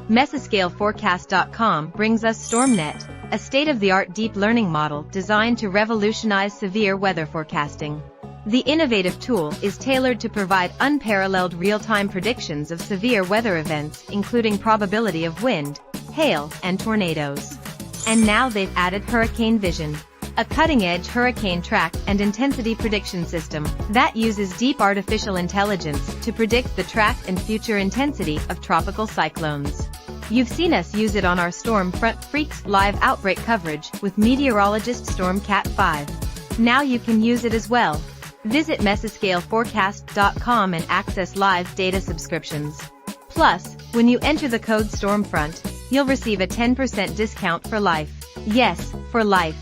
S18: Mesoscaleforecast.com brings us StormNet, a state-of-the-art deep learning model designed to revolutionize severe weather forecasting. The innovative tool is tailored to provide unparalleled real-time predictions of severe weather events, including probability of wind, hail, and tornadoes. And now they've added Hurricane Vision, a cutting-edge hurricane track and intensity prediction system that uses deep artificial intelligence to predict the track and future intensity of tropical cyclones. You've seen us use it on our Storm Front Freaks live outbreak coverage with meteorologist Stormcat 5. Now you can use it as well. Visit mesoscaleforecast.com and access live data subscriptions. Plus, when you enter the code Stormfront, you'll receive a 10% discount for life. Yes, for life.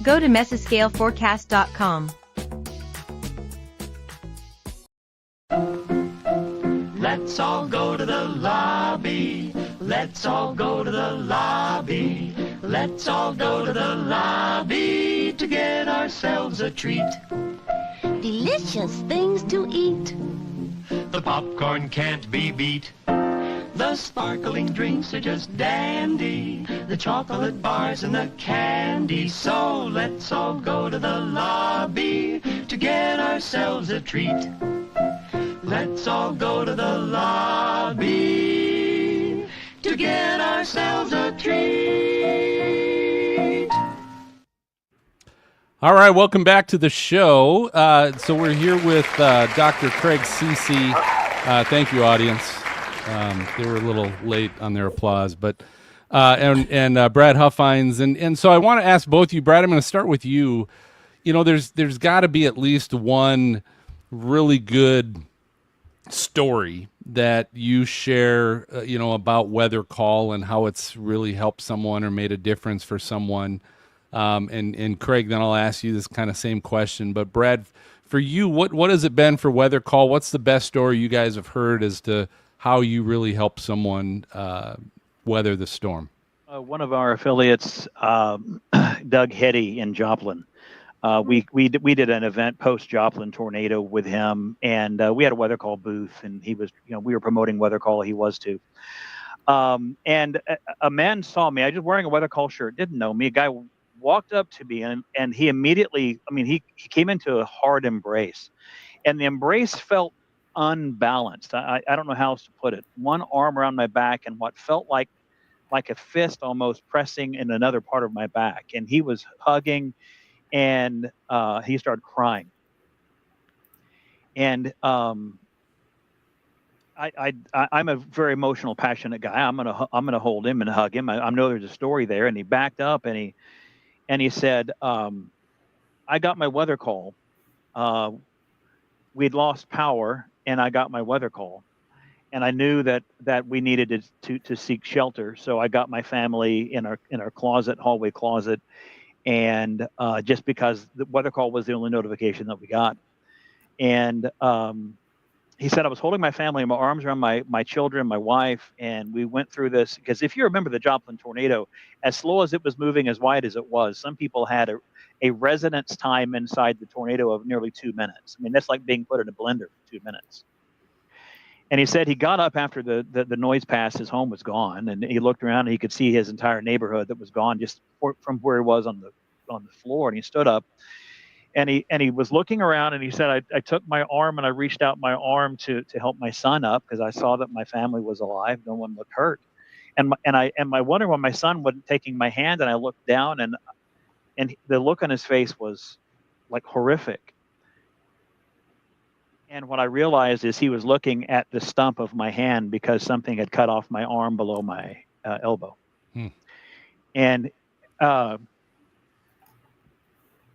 S18: Go to mesoscaleforecast.com.
S19: Let's all go to the lobby. Let's all go to the lobby. Let's all go to the lobby to get ourselves a treat.
S20: Delicious things to eat.
S19: The popcorn can't be beat. The sparkling drinks are just dandy. The chocolate bars and the candy. So let's all go to the lobby to get ourselves a treat. Let's all go to the lobby to get ourselves a treat.
S10: All right, welcome back to the show. So we're here with Dr. Craig Ceecee. Thank you, audience. They were a little late on their applause, but and Brad Huffines, and so I want to ask both of you, Brad. I'm going to start with you. You know, there's got to be at least one really good story that you share, you know, about WeatherCall and how it's really helped someone or made a difference for someone. And Craig, then I'll ask you this kind of same question. But Brad, for you, what has it been for WeatherCall? What's the best story you guys have heard as to how you really help someone weather the storm?
S16: One of our affiliates, Doug Hetty in Joplin, we did an event post Joplin tornado with him, and we had a WeatherCall booth, and he was, you know, we were promoting WeatherCall. He was too. And a man saw me. I was just wearing a WeatherCall shirt, didn't know me. A guy walked up to me, and he immediately, I mean, he came into a hard embrace, and the embrace felt unbalanced. I don't know how else to put it. One arm around my back and what felt like a fist almost pressing in another part of my back. And he was hugging, and he started crying. And I'm a very emotional, passionate guy. I'm gonna hold him and hug him. I know there's a story there. And he backed up and he said, I got my WeatherCall. We'd lost power, and I got my WeatherCall, and I knew that we needed to seek shelter. So I got my family in our closet, hallway closet, and just because the WeatherCall was the only notification that we got. And he said, I was holding my family, my arms around my children, my wife, and we went through this. Because if you remember the Joplin tornado, as slow as it was moving, as wide as it was, some people had a residence time inside the tornado of nearly 2 minutes. I mean, that's like being put in a blender for 2 minutes. And he said he got up after the noise passed, his home was gone, and he looked around and he could see his entire neighborhood that was gone just from where he was on the floor. And he stood up, and he was looking around, and he said, I took my arm and I reached out my arm to help my son up, because I saw that my family was alive, no one looked hurt. And I wondered why my son wasn't taking my hand, and I looked down, and the look on his face was like horrific. And what I realized is he was looking at the stump of my hand because something had cut off my arm below my elbow. And get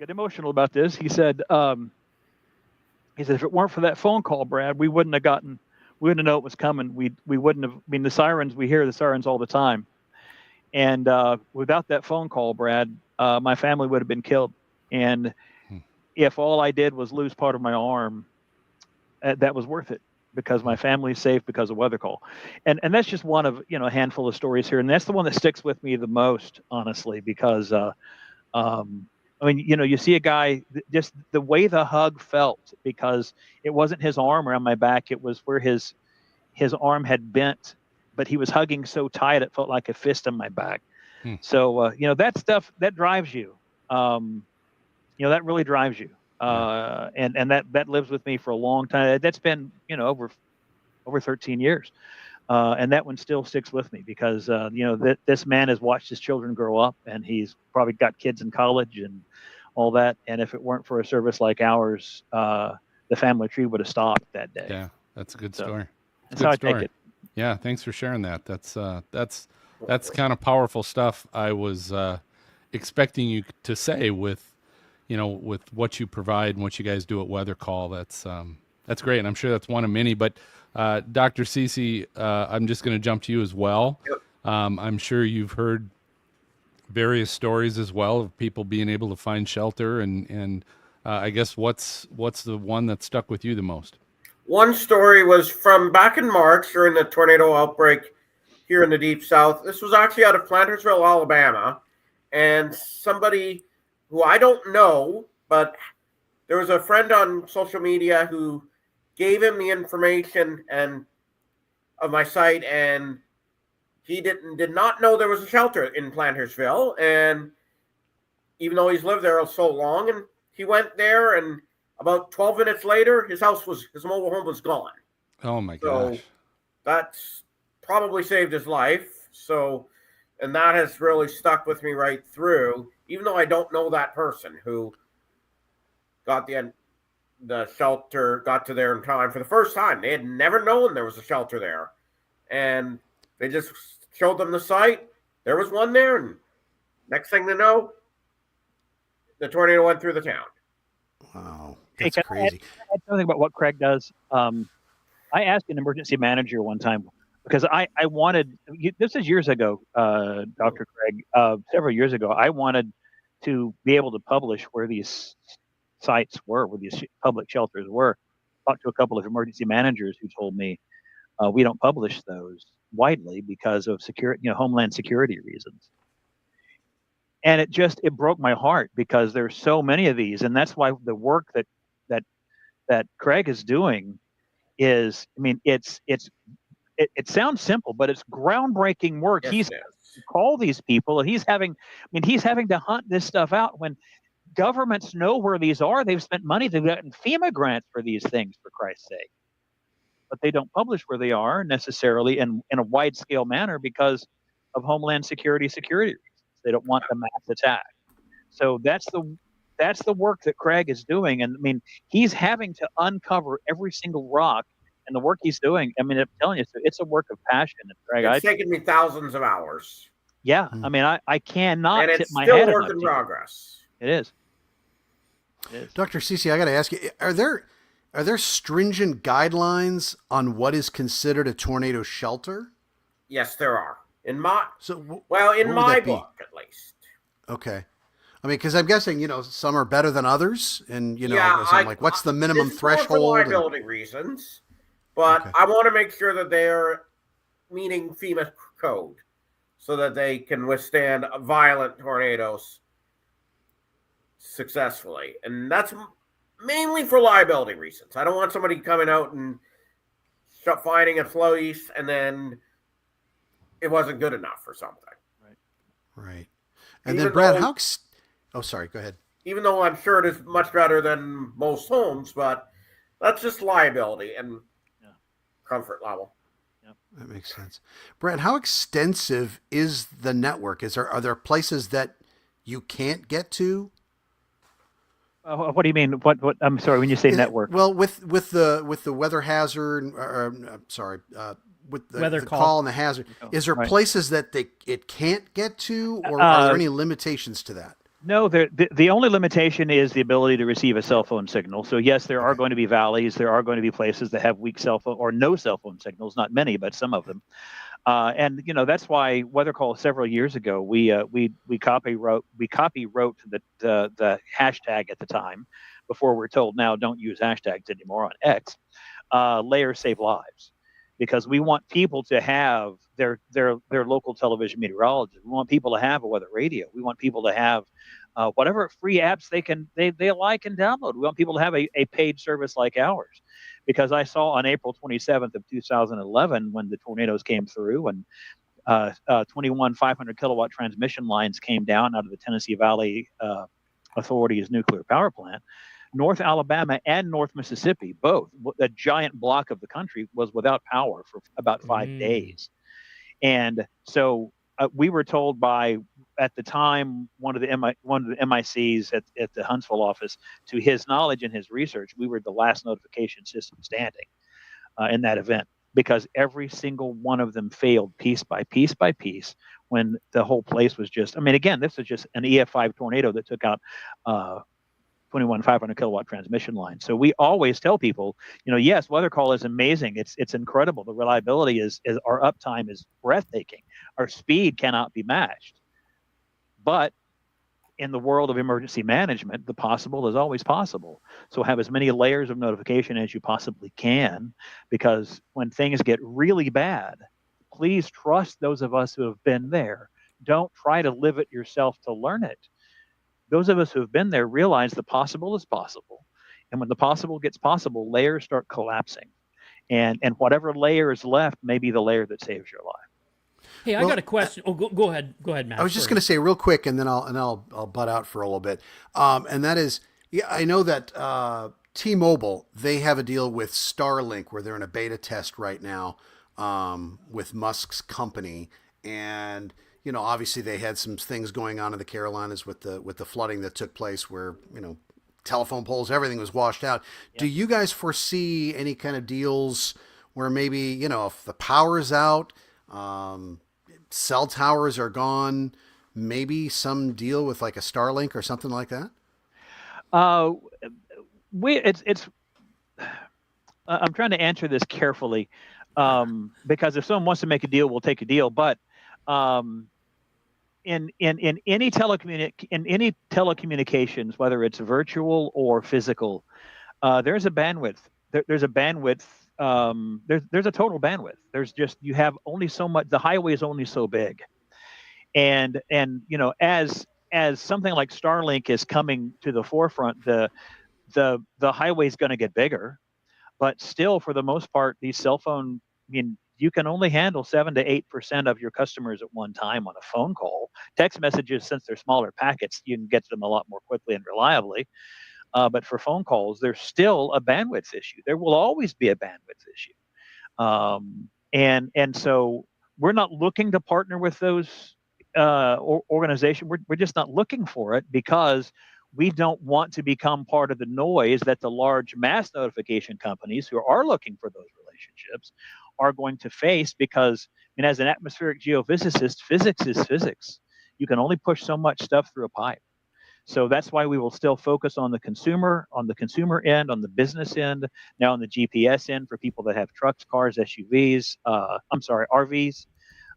S16: emotional about this. He said, if it weren't for that phone call, Brad, we wouldn't have known it was coming. We wouldn't have, I mean, the sirens, we hear the sirens all the time. And without that phone call, Brad, my family would have been killed. And if all I did was lose part of my arm, that was worth it, because my family's safe because of WeatherCall. And that's just one of, you know, a handful of stories here. And that's the one that sticks with me the most, honestly, because, I mean, you know, you see a guy, just the way the hug felt, because it wasn't his arm around my back. It was where his arm had bent, but he was hugging so tight, it felt like a fist on my back. So, you know, that stuff, that drives you. You know, that really drives you. And that lives with me for a long time. That's been, you know, over 13 years. And that one still sticks with me because, this man has watched his children grow up, and he's probably got kids in college and all that. And if it weren't for a service like ours, the family tree would have stopped that day.
S10: Yeah, that's a good story.
S16: That's how I take it.
S10: Yeah, thanks for sharing that. That's kind of powerful stuff. I was expecting you to say with what you provide and what you guys do at WeatherCall. That's great, and I'm sure that's one of many. But Dr. Ceecee, I'm just going to jump to you as well.
S15: Yep.
S10: I'm sure you've heard various stories as well of people being able to find shelter, and I guess what's the one that stuck with you the most?
S15: One story was from back in March during the tornado outbreak here in the Deep South. This was actually out of Plantersville, Alabama, and somebody who I don't know, but there was a friend on social media who gave him the information and of my site, and he did not know there was a shelter in Plantersville. And even though he's lived there so long, and he went there, and about 12 minutes later, his mobile home was gone.
S10: Oh my gosh!
S15: So that's probably saved his life. So, and that has really stuck with me right through, even though I don't know that person who got the shelter, got to there in time for the first time. They had never known there was a shelter there, and they just showed them the site. There was one there, and next thing they know, the tornado went through the town.
S13: Wow,
S16: that's crazy. I something about what Craig does. I asked an emergency manager one time because I wanted, this is years ago, Dr. Craig, several years ago, I wanted to be able to publish where these sites were, where these public shelters were. Talked to a couple of emergency managers who told me we don't publish those widely because of homeland security reasons. And it broke my heart because there's so many of these, and that's why the work that Craig is doing is, I mean, it sounds simple, but it's groundbreaking work.
S15: Yes,
S16: he's call these people, and he's having to hunt this stuff out when governments know where these are. They've spent money, they've gotten FEMA grants for these things, for Christ's sake, but they don't publish where they are necessarily in a wide scale manner because of homeland security reasons. They don't want the mass attack. So that's the work that Craig is doing. And I mean, he's having to uncover every single rock, and the work he's doing, I mean, I'm telling you, it's a work of passion. And Craig,
S15: It's taken me thousands of hours.
S16: Yeah. I mean, I cannot
S15: and
S16: tip
S15: it's
S16: my
S15: still
S16: head
S15: work
S16: enough
S15: in
S16: to
S15: progress.
S16: It is.
S13: Dr. Ceecee, I got to ask you, are there stringent guidelines on what is considered a tornado shelter?
S15: Yes, there are. In my
S13: that be?
S15: book, at least.
S13: Okay. I mean, because I'm guessing, some are better than others, and
S15: Yeah,
S13: I'm like, what's the minimum
S15: it's more
S13: threshold?
S15: for liability reasons, but
S13: Okay.
S15: I want to make sure that they're meeting FEMA code so that they can withstand violent tornadoes successfully, and that's mainly for liability reasons. I don't want somebody coming out and finding a place and then it wasn't good enough or something.
S13: Right. And
S15: Even
S13: then, Brad,
S15: though-
S13: oh, sorry, go ahead.
S15: Even though I'm sure it is much better than most homes, but that's just liability and comfort level.
S13: That makes sense. Brad, how extensive is the network? Are there places that you can't get to?
S16: What do you mean? What? I'm sorry. When you say network,
S13: Well, with the weather hazard, with the
S12: WeatherCall.
S13: call and the hazard, is there
S16: right.
S13: places that it can't get to, or are there any limitations to that?
S16: No, the only limitation is the ability to receive a cell phone signal. So yes, there are going to be valleys. There are going to be places that have weak cell phone or no cell phone signals. Not many, but some of them. And that's why WeatherCall several years ago we copy wrote the hashtag at the time, before we're told now don't use hashtags anymore on X. Layers save lives, because we want people to have their local television meteorologist. We want people to have a weather radio. We want people to have whatever free apps they like and download. We want people to have a paid service like ours. Because I saw on April 27th of 2011, when the tornadoes came through and 21 500 kilowatt transmission lines came down out of the Tennessee Valley Authority's nuclear power plant, North Alabama and North Mississippi, both, a giant block of the country was without power for about 5 days. And so we were told by, at the time, one of the MICs at the Huntsville office, to his knowledge and his research, we were the last notification system standing in that event, because every single one of them failed piece by piece by piece when the whole place was just, I mean, again, this is just an EF5 tornado that took out 21 500 kilowatt transmission line. So we always tell people, yes, WeatherCall is amazing. It's incredible. The reliability is our uptime is breathtaking. Our speed cannot be matched. But in the world of emergency management, the possible is always possible. So have as many layers of notification as you possibly can, because when things get really bad, please trust those of us who have been there. Don't try to live it yourself to learn it. Those of us who have been there realize the possible is possible. And when the possible gets possible, layers start collapsing. And whatever layer is left may be the layer that saves your life.
S12: Hey, I got a question. Oh, go ahead. Go ahead, Matt.
S13: I was just going to say real quick, and then I'll butt out for a little bit. And that is, I know that T-Mobile, they have a deal with Starlink where they're in a beta test right now with Musk's company. And obviously they had some things going on in the Carolinas with the flooding that took place where, telephone poles, everything was washed out. Yep. Do you guys foresee any kind of deals where maybe, if the power is out, cell towers are gone, maybe some deal with like a Starlink or something like that? I'm trying to answer this carefully because if someone wants to make a deal, we'll take a deal. But in any telecommunications, whether it's virtual or physical, there's a bandwidth. There's a bandwidth. There's a total bandwidth. There's just, you have only so much. The highway is only so big, and as something like Starlink is coming to the forefront, the highway is going to get bigger, but still, for the most part, these cell phone, you can only handle 7 to 8% of your customers at one time on a phone call. Text messages, since they're smaller packets, you can get to them a lot more quickly and reliably. But for phone calls, there's still a bandwidth issue. There will always be a bandwidth issue. And so we're not looking to partner with those organizations. We're just not looking for it because we don't want to become part of the noise that the large mass notification companies who are looking for those relationships are going to face, because as an atmospheric geophysicist, physics is physics. You can only push so much stuff through a pipe. So that's why we will still focus on the consumer end, on the business end, now on the GPS end for people that have trucks, cars, SUVs, RVs.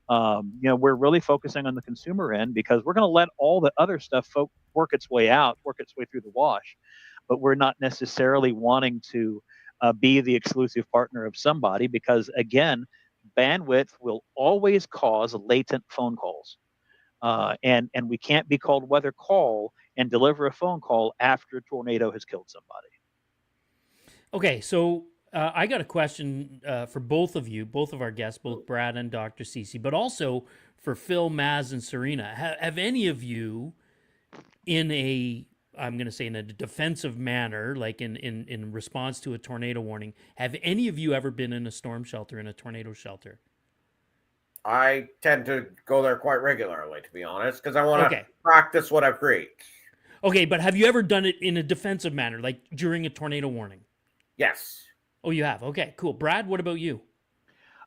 S13: We're really focusing on the consumer end because we're going to let all the other stuff work its way through the wash. But we're not necessarily wanting to be the exclusive partner of somebody because, again, bandwidth will always cause latent phone calls. And we can't be called WeatherCall and deliver a phone call after a tornado has killed somebody.
S12: Okay, so I got a question for both of you, both of our guests, both Brad and Dr. Ceecee, but also for Phil, Maz, and Serena. Have any of you, in a defensive manner, like in response to a tornado warning, have any of you ever been in a storm shelter, in a tornado shelter?
S15: I tend to go there quite regularly, to be honest, because I want to practice what I preach.
S12: Okay, but have you ever done it in a defensive manner, like during a tornado warning?
S15: Yes.
S12: Oh, you have? Okay, cool. Brad, what about you?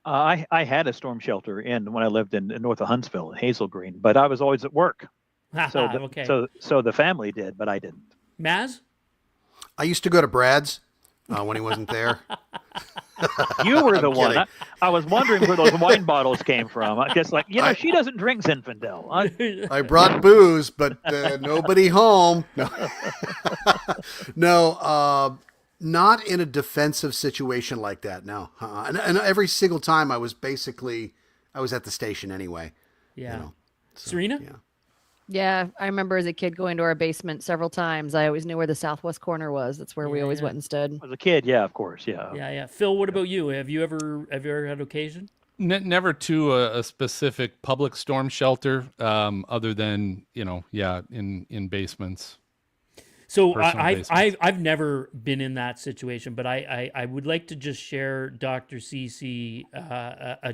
S16: I had a storm shelter when I lived in north of Huntsville, in Hazel Green, but I was always at work. So the family did, but I didn't.
S12: Maz?
S13: I used to go to Brad's when he wasn't there.
S16: You were the one. I was wondering where those wine bottles came from. I guess, she doesn't drink Zinfandel.
S13: I brought booze, but nobody home. No, not in a defensive situation like that. No, and every single time I was at the station anyway.
S12: Yeah. Serena?
S13: Yeah.
S14: Yeah, I remember as a kid going to our basement several times. I always knew where the southwest corner was. That's where we always went and stood.
S16: As a kid, yeah, of course, yeah.
S12: Yeah. Phil, what about you? Have you ever had occasion?
S10: Never to a specific public storm shelter, other than in basements.
S12: So
S10: personal basements.
S12: I've never been in that situation, but I would like to just share, Dr. Ceecee,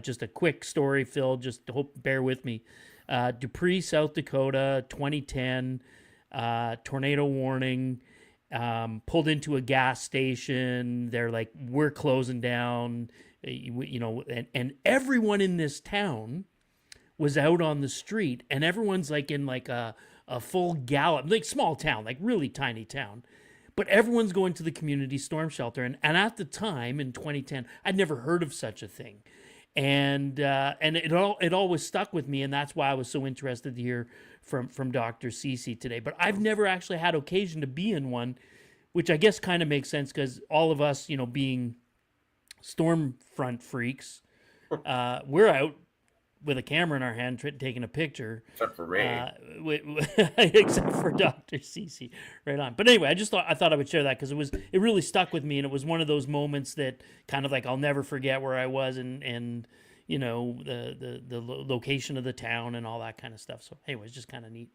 S12: just a quick story, Phil. Just bear with me. Dupree, South Dakota, 2010, tornado warning. Pulled into a gas station. They're like, we're closing down, and everyone in this town was out on the street, and everyone's like in like a full gallop, like small town, like really tiny town. But everyone's going to the community storm shelter. And at the time in 2010, I'd never heard of such a thing. And it always stuck with me. And that's why I was so interested to hear from Dr. Ceecee today. But I've never actually had occasion to be in one, which I guess kind of makes sense because all of us, being storm front freaks, we're out with a camera in our hand taking a picture.
S15: Except for me.
S12: Except for Dr. Ceecee. Right on. But anyway, I thought I would share that because it really stuck with me, and it was one of those moments that kind of like I'll never forget where I was and the location of the town and all that kind of stuff. So anyway, it's just kind of neat.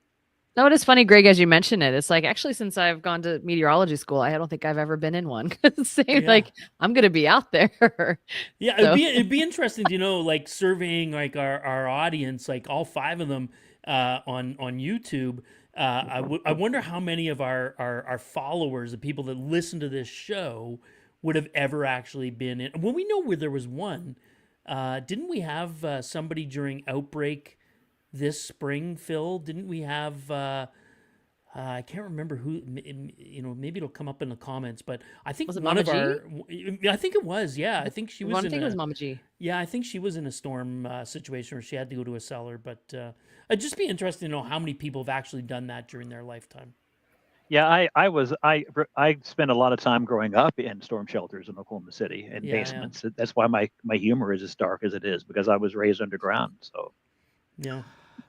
S14: No, it is funny, Greg, as you mention it. It's like, actually, since I've gone to meteorology school, I don't think I've ever been in one. Like, I'm going to be out there.
S12: Yeah,
S14: So.
S12: it'd be interesting to like surveying like our audience, like all 5 of them on YouTube. I wonder how many of our followers, the people that listen to this show, would have ever actually been in. Well, we know where there was one. Didn't we have somebody during Outbreak this spring, Phil? Didn't we have I can't remember who, maybe it'll come up in the comments, but I think
S14: was it
S12: one
S14: Mama
S12: of
S14: G?
S12: I think it was, yeah. I think she was
S14: I think it was Mama G.
S12: Yeah, I think she was in a storm situation where she had to go to a cellar, but it'd just be interesting to know how many people have actually done that during their lifetime.
S16: Yeah, I spent a lot of time growing up in storm shelters in Oklahoma City in basements. Yeah. That's why my humor is as dark as it is, because I was raised underground. So
S12: yeah.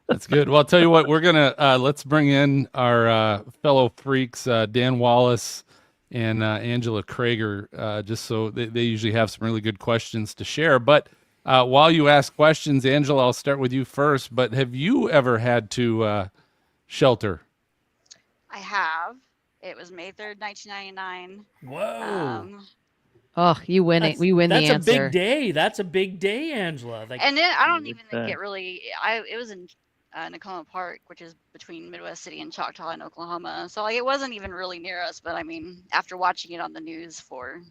S10: That's good. Well, I'll tell you what, we're going to, let's bring in our fellow freaks, Dan Wallace and Angela Krager, just so they usually have some really good questions to share. But while you ask questions, Angela, I'll start with you first. But have you ever had to shelter?
S21: I have. It was May 3rd, 1999.
S12: Whoa.
S14: Oh, you win it. We win the answer.
S12: That's a big day. That's a big day, Angela. Like,
S21: and then I don't even think it really. It was in Nakoma Park, which is between Midwest City and Choctaw in Oklahoma. So like, it wasn't even really near us. But I mean, after watching it on the news for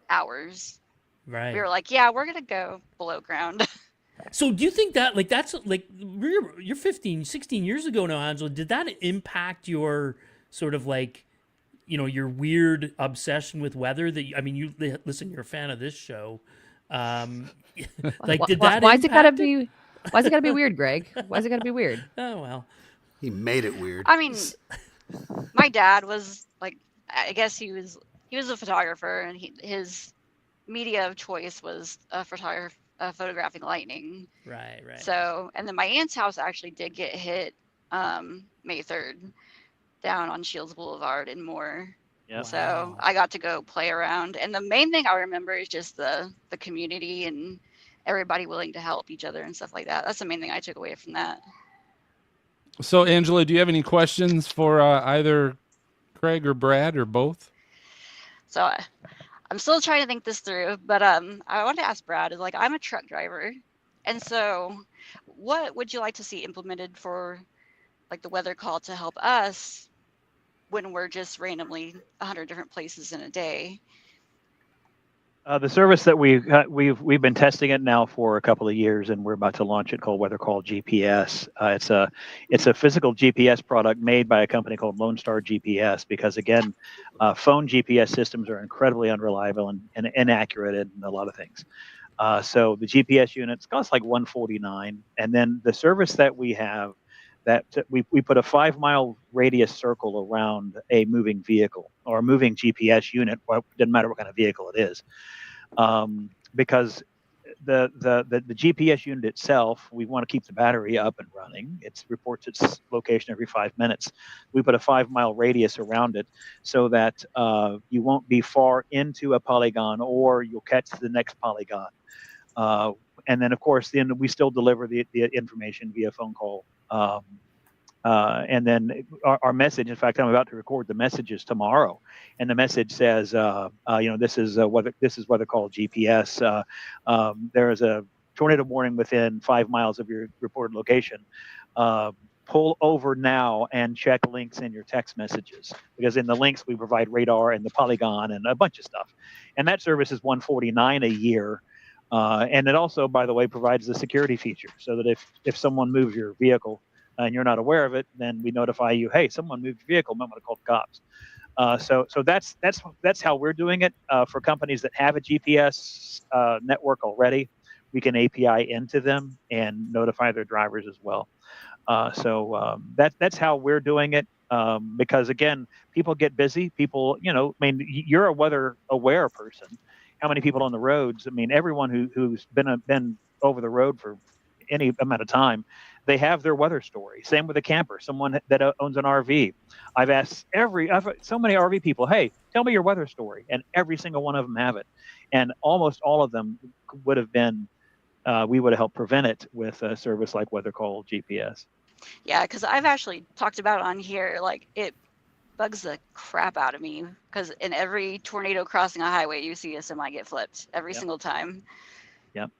S21: hours,
S12: right,
S21: we were like, yeah, we're gonna go below ground.
S12: So do you think that like that's like you're 15, 16 years ago now, Angela? Did that impact your sort of like, your weird obsession with weather? That you listen, you're a fan of this show. Like, did that?
S14: Why's it gotta be? Why's it gotta be weird, Greg? Why's it gotta be weird?
S12: Oh well,
S13: he made it weird.
S21: I mean, my dad was like, I guess he was a photographer, and his media of choice was a photographer. Photographing lightning.
S12: Right.
S21: So, and then my aunt's house actually did get hit May 3rd down on Shields Boulevard in Moore.
S16: Yeah.
S21: So I got to go play around. And the main thing I remember is just the community and everybody willing to help each other and stuff like that. That's the main thing I took away from that.
S10: So, Angela, do you have any questions for either Craig or Brad or both?
S21: So I'm still trying to think this through, but I want to ask Brad, is like, I'm a truck driver. And so what would you like to see implemented for like the weather call to help us when we're just randomly 100 different places in a day?
S16: The service that we've been testing it now for a couple of years, and we're about to launch it, called WeatherCall GPS. It's a physical GPS product made by a company called Lone Star GPS, because again, phone GPS systems are incredibly unreliable and inaccurate in a lot of things. So the GPS units cost like $149, and then the service that we have, that we put a 5-mile radius circle around a moving vehicle or a moving GPS unit. Well, it doesn't matter what kind of vehicle it is, because the GPS unit itself, we want to keep the battery up and running. It reports its location every 5 minutes. We put a 5-mile radius around it so that you won't be far into a polygon, or you'll catch the next polygon. And then, of course, we still deliver the information via phone call And then our message, in fact, I'm about to record the messages tomorrow, and the message says, this is WeatherCall GPS. There is a tornado warning within 5 miles of your reported location. Pull over now and check links in your text messages, because in the links we provide radar and the polygon and a bunch of stuff. And that service is $149 a year. And it also, by the way, provides the security feature, so that if someone moves your vehicle and you're not aware of it, then we notify you, hey, someone moved your vehicle, might want to call the cops. So that's how we're doing it. For companies that have a GPS network already, we can API into them and notify their drivers as well. That's how we're doing it. Because again, people get busy. People, you're a weather aware person. How many people on the roads? I mean, everyone who's been over the road for any amount of time, they have their weather story. Same with a camper, someone that owns an RV. I've asked so many RV people, hey, tell me your weather story, and every single one of them have it, and almost all of them would have been. We would have helped prevent it with a service like WeatherCall GPS.
S21: Yeah, because I've actually talked about it on here. Like, it bugs the crap out of me, because in every tornado crossing a highway, you see a semi get flipped every single time.
S16: Yep.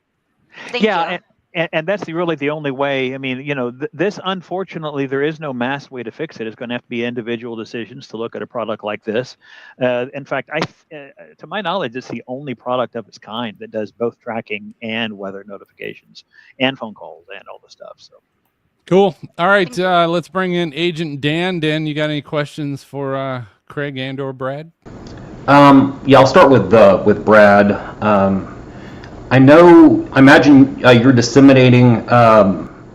S21: Thank you.
S16: And that's really the only way. I mean, this, unfortunately, there is no mass way to fix it. It's going to have to be individual decisions to look at a product like this. In fact, to my knowledge, it's the only product of its kind that does both tracking and weather notifications and phone calls and all the stuff. So.
S10: Cool. All right, let's bring in Agent Dan. Dan, you got any questions for Craig and/or Brad?
S1: Yeah, I'll start with Brad. I imagine you're disseminating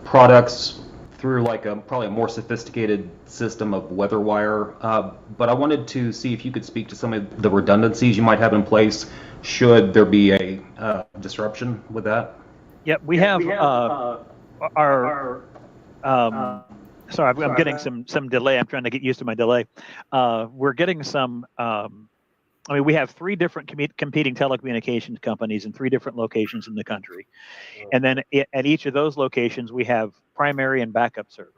S1: products through probably a more sophisticated system of WeatherWire, but I wanted to see if you could speak to some of the redundancies you might have in place should there be a disruption with that.
S16: Yeah, we have our. Sorry, I'm getting some delay. I'm trying to get used to my delay. We're getting some. We have 3 different competing telecommunications companies in 3 different locations in the country. And then at each of those locations, we have primary and backup servers.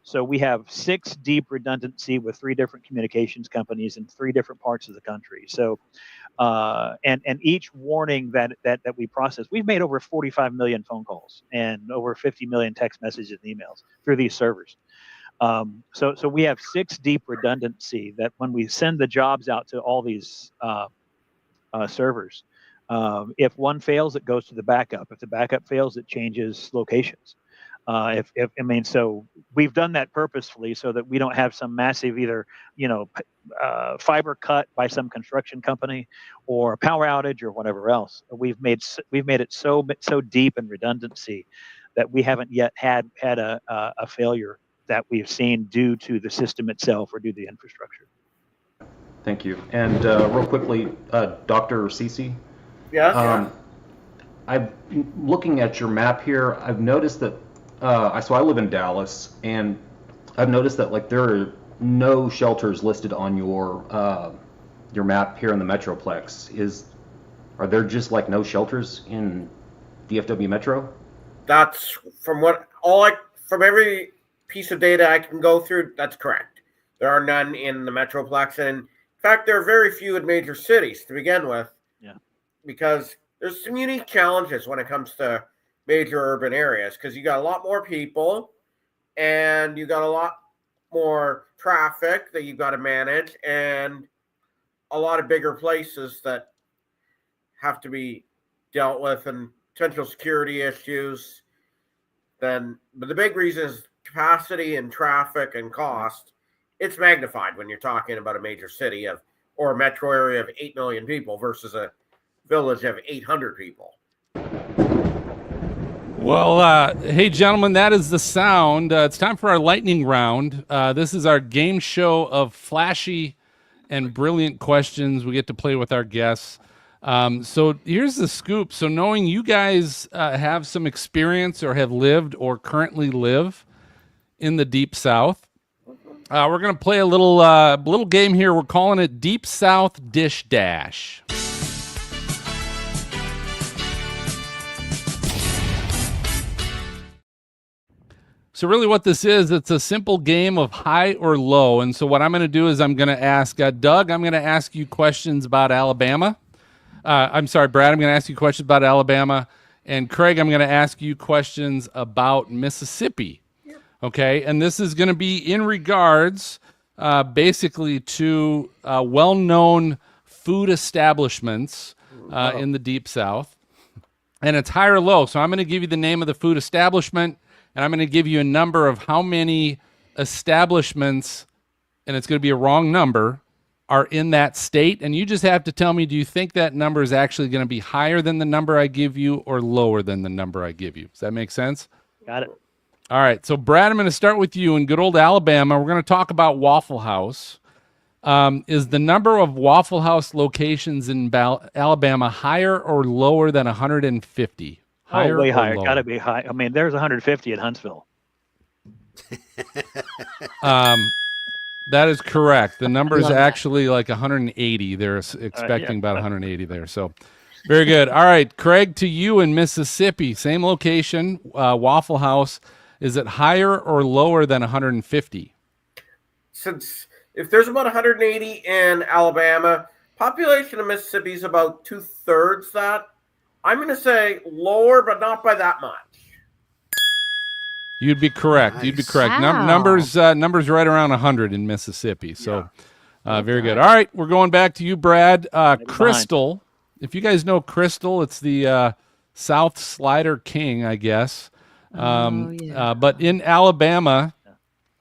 S16: So we have 6 deep redundancy with 3 different communications companies in 3 different parts of the country. So, and each warning that we process, we've made over 45 million phone calls and over 50 million text messages and emails through these servers. So we have 6 deep redundancy that when we send the jobs out to all these servers, if one fails, it goes to the backup. If the backup fails, it changes locations. So we've done that purposefully so that we don't have some massive either fiber cut by some construction company or power outage or whatever else. We've made it so deep in redundancy that we haven't yet had a failure that we've seen due to the system itself or due to the infrastructure.
S1: Thank you. And real quickly, Dr. Ceecee.
S15: Yes.
S1: I'm looking at your map here. I've noticed that. So I live in Dallas, and I've noticed that there are no shelters listed on your map here in the Metroplex. Are there just no shelters in DFW Metro?
S15: That's from every piece of data I can go through. That's correct. There are none in the Metroplex, and in fact, there are very few in major cities to begin with.
S16: Yeah.
S15: Because there's some unique challenges when it comes to major urban areas, because you got a lot more people and you got a lot more traffic that you've got to manage and a lot of bigger places that have to be dealt with and potential security issues. But the big reason is capacity and traffic and cost. It's magnified when you're talking about a major city or a metro area of 8 million people versus a village of 800 people.
S10: Well, hey, gentlemen, that is the sound. It's time for our lightning round. This is our game show of flashy and brilliant questions. We get to play with our guests. So here's the scoop. So knowing you guys have some experience or have lived or currently live in the Deep South, we're going to play a little game here. We're calling it Deep South Dish Dash. So really what this is, it's a simple game of high or low. And so what I'm going to do is I'm going to ask Doug, I'm going to ask you questions about Alabama. I'm sorry, Brad, I'm going to ask you questions about Alabama. And Craig, I'm going to ask you questions about Mississippi. Okay, and this is going to be in regards basically to well-known food establishments in the Deep South. And it's high or low. So I'm going to give you the name of the food establishment, and I'm going to give you a number of how many establishments, and it's going to be a wrong number, are in that state. And you just have to tell me, do you think that number is actually going to be higher than the number I give you or lower than the number I give you? Does that make sense?
S16: Got it.
S10: All right. So, Brad, I'm going to start with you in good old Alabama. We're going to talk about Waffle House. Is the number of Waffle House locations in Alabama higher or lower than 150? Higher
S16: way
S10: or
S16: higher.
S10: lower?
S16: Got to be high. I mean, there's 150 at Huntsville.
S10: That is correct. The number is actually like 180. They're expecting about 180 there. So, very good. All right, Craig, to you in Mississippi, same location, Waffle House. Is it higher or lower than 150?
S15: Since if there's about 180 in Alabama, population of Mississippi is about 2/3 that. I'm going to say lower, but not by that much.
S10: You'd be correct.
S15: Nice.
S10: You'd be correct.
S15: Wow.
S10: Numbers right around 100 in Mississippi. So, very good. All right, we're going back to you, Brad. Crystal. If you guys know Crystal, it's the South Slider King, I guess. But in Alabama,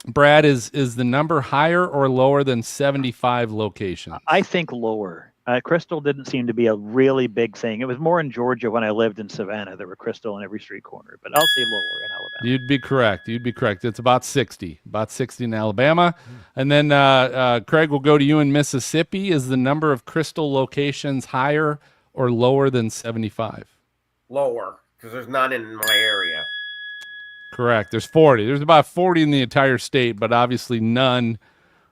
S10: Brad, is the number higher or lower than 75 locations?
S16: I think lower. Crystal didn't seem to be a really big thing. It was more in Georgia when I lived in Savannah. There were Crystal in every street corner, but I'll say lower in Alabama.
S10: You'd be correct. You'd be correct. It's about 60 in Alabama. And then, Craig, we'll go to you in Mississippi. Is the number of Crystal locations higher or lower than 75?
S15: Lower, because there's none in my area.
S10: Correct. There's 40. There's about 40 in the entire state, but obviously none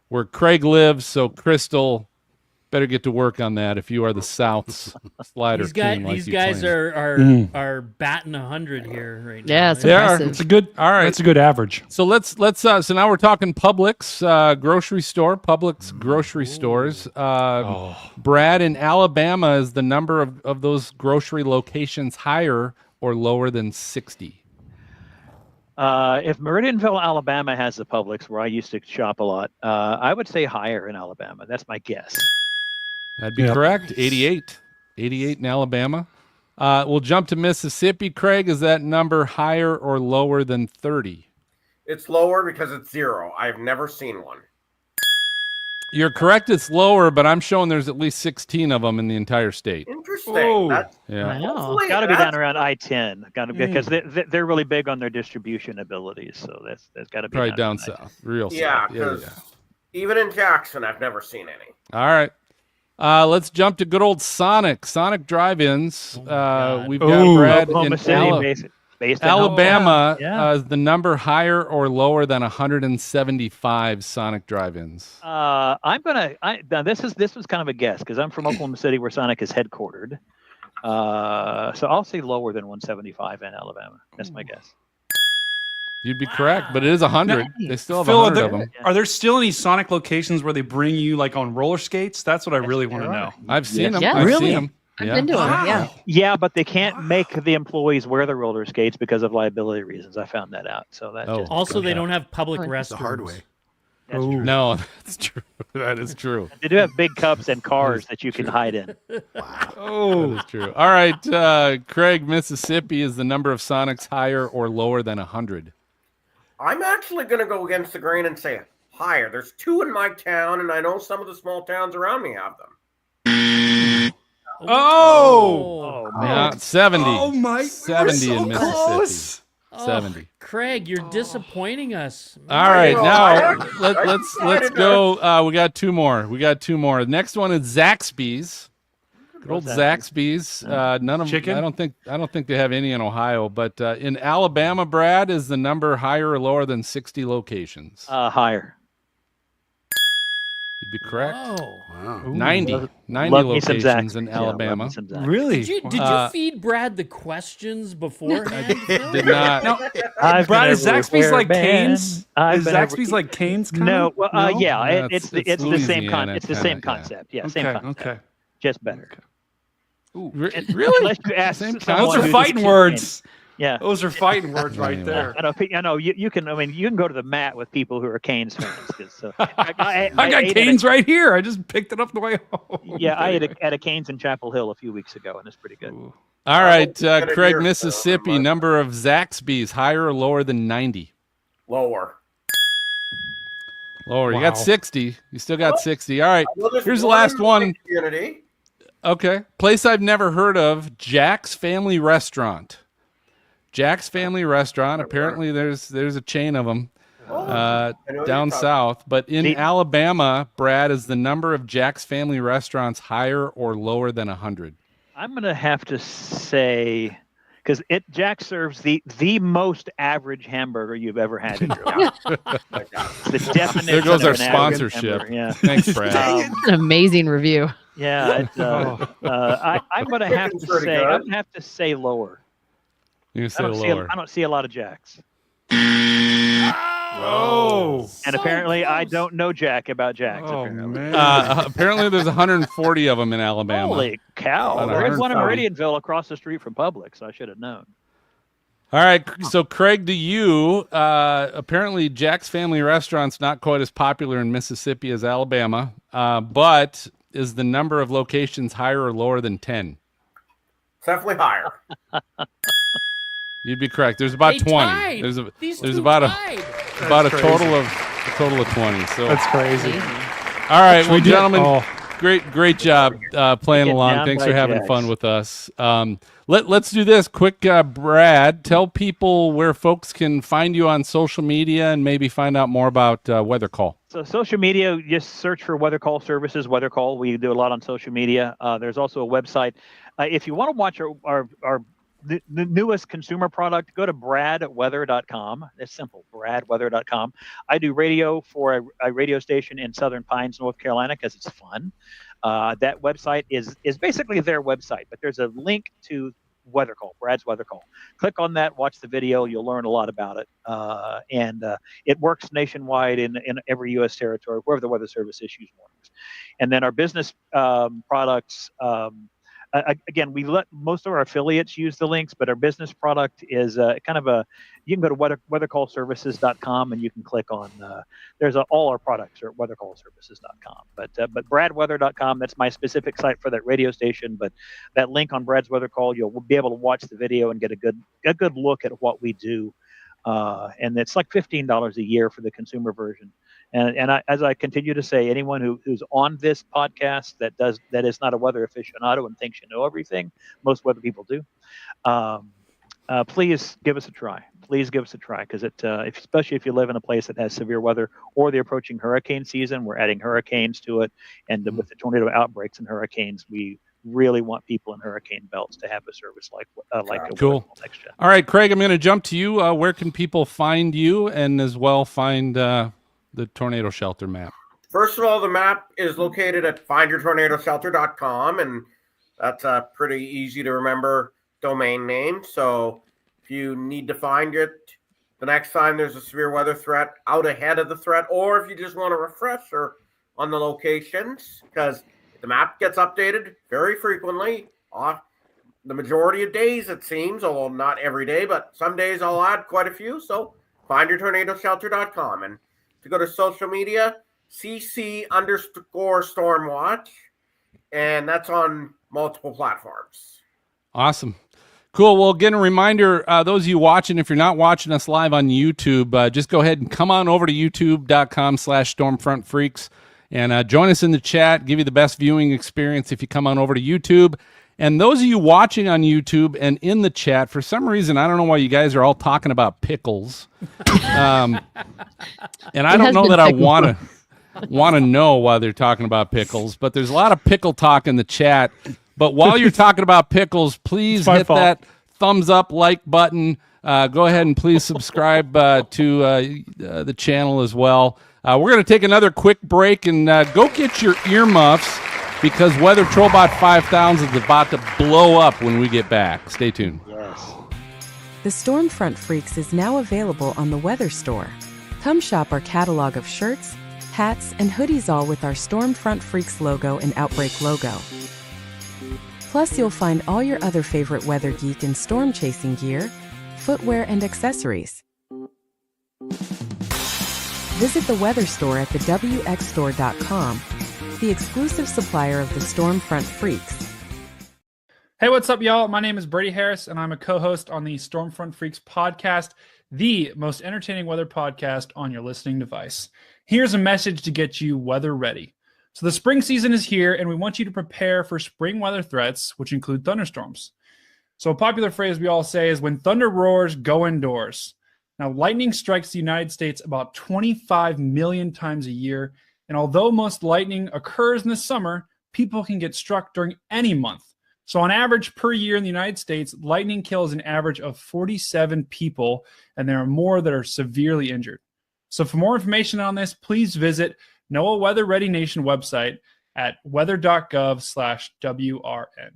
S10: where Craig lives. So Crystal, better get to work on that if you are the South's Slider King.
S12: These
S10: you
S12: guys
S10: claim.
S12: are batting 100 here right now.
S14: Yeah, it's
S10: They are.
S14: impressive.
S17: It's a good.
S10: All right.
S17: That's a good average.
S10: So let's so now we're talking Publix grocery store, Publix grocery stores. Brad, in Alabama, is the number of those grocery locations higher or lower than 60?
S16: If Meridianville, Alabama has the Publix, where I used to shop a lot, I would say higher in Alabama. That's my guess.
S10: That'd be correct. 88 in Alabama. We'll jump to Mississippi. Craig, is that number higher or lower than 30?
S15: It's lower because it's 0. I've never seen one.
S10: You're correct. It's lower, but I'm showing there's at least 16 of them in the entire state.
S15: Interesting. That's,
S10: Yeah.
S14: I know.
S16: It's got to be down around I-10. Got to because they're really big on their distribution abilities. So that's got to be
S10: Probably down
S16: around
S10: south, real
S15: yeah,
S10: south.
S15: because even in Jackson, I've never seen any.
S10: All right. Let's jump to good old Sonic drive-ins. We've got Brad
S16: Oklahoma
S10: in
S16: City, based in
S10: Alabama.
S16: Yeah.
S10: Is the number higher or lower than 175 Sonic drive-ins?
S16: Now this was kind of a guess because I'm from Oklahoma City where Sonic is headquartered. So I'll say lower than 175 in Alabama. That's my guess.
S10: You'd be correct, but it is 100. They still have
S17: Phil,
S10: 100 of them.
S17: Are there still any Sonic locations where they bring you like on roller skates? That's what I really want to know.
S10: I've seen them.
S14: Yeah,
S10: I've
S14: really?
S10: seen them.
S14: I've been to them. Yeah.
S16: Yeah, but they can't make the employees wear the roller skates because of liability reasons. I found that out. So that's just
S12: Also, they don't have public
S14: That's
S12: restrooms.
S13: the hard way.
S16: That's true.
S10: No, that's true. That is true.
S16: They do have big cups and cars that you can hide in.
S10: Oh, that's true. All right, Craig, Mississippi, is the number of Sonics higher or lower than 100?
S15: I'm actually going to go against the grain and say higher. There's 2 in my town, and I know some of the small towns around me have them.
S17: Oh,
S10: Yeah, 70.
S17: Oh my!
S10: 70
S17: so
S10: in Mississippi.
S17: close.
S10: 70.
S12: Craig, you're disappointing us.
S10: All right, now
S15: I
S10: let's go. We got 2 more. The next one is Zaxby's. Good old Zaxby's. None of
S17: Chicken?
S10: I don't think they have any in Ohio, but in Alabama, Brad, is the number higher or lower than 60 locations?
S16: Higher.
S10: You'd be correct.
S12: Wow.
S10: 90
S16: Love me some
S10: locations in
S16: Zaxby's.
S10: Alabama.
S16: Love me some Zaxby's.
S17: Really?
S12: Did you feed Brad the questions beforehand? Phil?
S10: Did not.
S17: Now,
S16: I've
S17: Brad,
S16: been
S17: is Zaxby's
S16: everywhere,
S17: like
S16: man.
S17: Cane's?
S16: I've
S17: Is
S16: been
S17: Zaxby's like Cane's kind
S16: No,
S17: of?
S16: well, yeah,
S10: Yeah,
S16: it's
S10: it's
S16: the same
S10: Louisiana
S16: it's the
S10: kinda,
S16: same
S10: yeah.
S16: concept. Yeah, same
S17: Okay,
S16: concept.
S17: okay.
S16: Just better.
S10: Really?
S16: Unless you ask
S10: Same
S16: someone
S17: Those are
S16: who's
S17: fighting
S16: a
S17: words.
S16: Yeah.
S17: Those are fighting words right there.
S16: I know. You can. I mean, you can go to the mat with people who are Canes fans. 'Cause,
S17: I got
S16: ate at
S17: Cane's right here. I just picked it up the way home.
S16: Yeah, I ate at a Canes in Chapel Hill a few weeks ago, and it's pretty good.
S10: All right,
S15: good
S10: Craig,
S15: idea,
S10: Mississippi, number of Zaxby's, higher or lower than 90?
S15: Lower.
S10: Lower. You
S17: Wow.
S10: got 60. You still got 60. All right,
S15: Well, there's
S10: here's the
S15: one
S10: last
S15: in the
S10: one.
S15: community.
S10: Okay. Place I've never heard of, Jack's Family Restaurant. Jack's Family Restaurant. Apparently there's a chain of them down south. But in Alabama, Brad, is the number of Jack's Family Restaurants higher or lower than 100?
S16: I'm gonna have to say, because Jack serves the most average hamburger you've ever had in your life. The definition.
S10: There goes
S16: of
S10: our
S16: an average
S10: sponsorship.
S16: hamburger, Yeah.
S10: Thanks, Brad.
S14: An amazing review.
S16: Yeah, I'm gonna have to
S15: pretty
S16: say
S15: good.
S16: I'm gonna have to say lower.
S10: You say
S16: I
S10: lower.
S16: don't see a lot of Jacks.
S17: Oh.
S16: And apparently, I don't know Jack about Jacks.
S17: Oh,
S16: apparently.
S17: man.
S10: Apparently there's 140 of them in Alabama.
S16: Holy cow!
S10: About
S16: There is one in
S10: 140.
S16: Meridianville across the street from Publix. I should have known.
S10: All right, so Craig, to you, apparently Jack's Family Restaurant's not quite as popular in Mississippi as Alabama, but is the number of locations higher or lower than 10?
S15: It's definitely higher.
S10: You'd be correct. There's about
S12: They
S10: 20.
S12: tied.
S10: There's
S12: These
S10: there's
S12: two
S10: about
S12: tied.
S10: a total of 20. So
S17: That's crazy.
S10: all right, well,
S17: We did-
S10: gentlemen,
S17: oh.
S10: great job playing
S16: Getting
S10: along.
S16: down
S10: Thanks
S16: by
S10: for having
S16: Jax.
S10: fun with us. Let's do this quick. Brad, tell people where folks can find you on social media and maybe find out more about WeatherCall.
S16: So social media, just search for WeatherCall services. WeatherCall. We do a lot on social media. There's also a website. If you want to watch the newest consumer product, go to bradweather.com. It's simple, bradweather.com. I do radio for a radio station in Southern Pines, North Carolina, because it's fun. That website is basically their website, but there's a link to WeatherCall, Brad's WeatherCall. Click on that, watch the video. You'll learn a lot about it. And it works nationwide in every U.S. territory, wherever the Weather Service issues warnings. And then our business products, again, we let most of our affiliates use the links, but our business product is kind of you can go to weathercallservices.com and you can click on, all our products are at weathercallservices.com. But bradweather.com, that's my specific site for that radio station. But that link on Brad's Weather Call, you'll be able to watch the video and get a good look at what we do. And it's like $15 a year for the consumer version. And as I continue to say, anyone who's on this podcast that is not a weather aficionado and thinks you know everything, most weather people do, please give us a try. Please give us a try, because especially if you live in a place that has severe weather or the approaching hurricane season, we're adding hurricanes to it, and with the tornado outbreaks and hurricanes, we really want people in hurricane belts to have a service like
S10: Cool.
S16: Next Gen.
S10: All right, Craig, I'm going to jump to you. Where can people find you and as well find the tornado shelter map?
S15: First of all, the map is located at findyourtornadoshelter.com, and that's a pretty easy to remember domain name. So if you need to find it the next time there's a severe weather threat, out ahead of the threat, or if you just want a refresher on the locations, because the map gets updated very frequently, the majority of days it seems, although not every day, but some days I'll add quite a few. So findyourtornadoshelter.com. And to go to social media, Ceecee_Stormwatch, and that's on multiple platforms.
S10: Awesome. Cool. Well, again, a reminder, those of you watching, if you're not watching us live on YouTube, just go ahead and come on over to youtube.com/StormfrontFreaks and join us in the chat, give you the best viewing experience if you come on over to YouTube. And those of you watching on YouTube and in the chat, for some reason, I don't know why you guys are all talking about pickles. And I don't know that I want to know why they're talking about pickles, but there's a lot of pickle talk in the chat. But while you're talking about pickles, please hit that thumbs up, like button. Go ahead and please subscribe to the channel as well. We're going to take another quick break and go get your earmuffs because Weather Trollbot 5000 is about to blow up when we get back. Stay tuned.
S3: Yes.
S5: The Stormfront Freaks is now available on the Weather Store. Come shop our catalog of shirts, hats, and hoodies, all with our Stormfront Freaks logo and Outbreak logo. Plus, you'll find all your other favorite weather geek and storm chasing gear, footwear, and accessories. Visit the Weather Store at thewxstore.com, the exclusive supplier of the Stormfront Freaks.
S17: Hey, what's up, y'all? My name is Brady Harris, and I'm a co-host on the Stormfront Freaks podcast, the most entertaining weather podcast on your listening device. Here's a message to get you weather ready. So the spring season is here, and we want you to prepare for spring weather threats, which include thunderstorms. So a popular phrase we all say is, when thunder roars, go indoors. Now, lightning strikes the United States about 25 million times a year, and although most lightning occurs in the summer, people can get struck during any month. So on average per year in the United States, lightning kills an average of 47 people, and there are more that are severely injured. So for more information on this, please visit NOAA Weather Ready Nation website at weather.gov/WRN.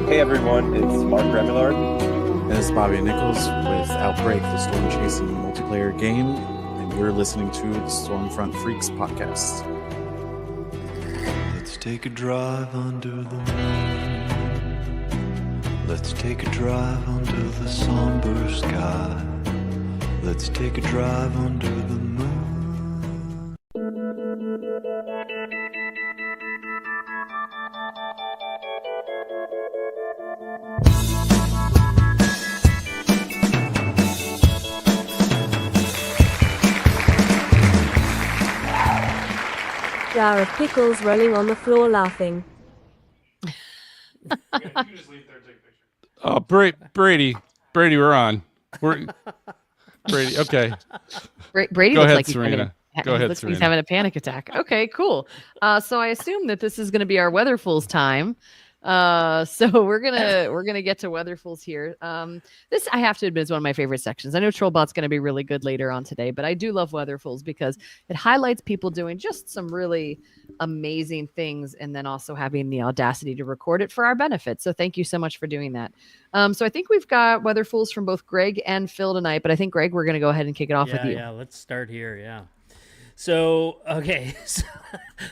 S22: Hey everyone, it's Mark Remillard.
S23: And this is Bobby Nichols with Outbreak, the storm chasing multiplayer game, and you're listening to the Stormfront Freaks podcast.
S19: Let's take a drive under the moon. Let's take a drive under the somber sky. Let's take a drive under the moon.
S24: Jar of pickles rolling on the floor laughing.
S10: Oh, Brady, we're on. Brady, okay.
S14: Brady
S10: Go
S14: looks
S10: ahead,
S14: like
S10: Serena. Go ahead,
S14: He's
S10: Serena.
S14: having a panic attack. Okay, cool. So I assume that this is going to be our Weather Fools time. So we're gonna get to Weather Fools here. This, I have to admit, is one of my favorite sections. I know Trollbot's going to be really good later on today, but I do love Weather Fools because it highlights people doing just some really amazing things, and then also having the audacity to record it for our benefit. So thank you so much for doing that. So I think we've got Weather Fools from both Greg and Phil tonight, but I think, Greg, we're going to go ahead and kick it off with you.
S12: Yeah, let's start here. Yeah. So, okay. So,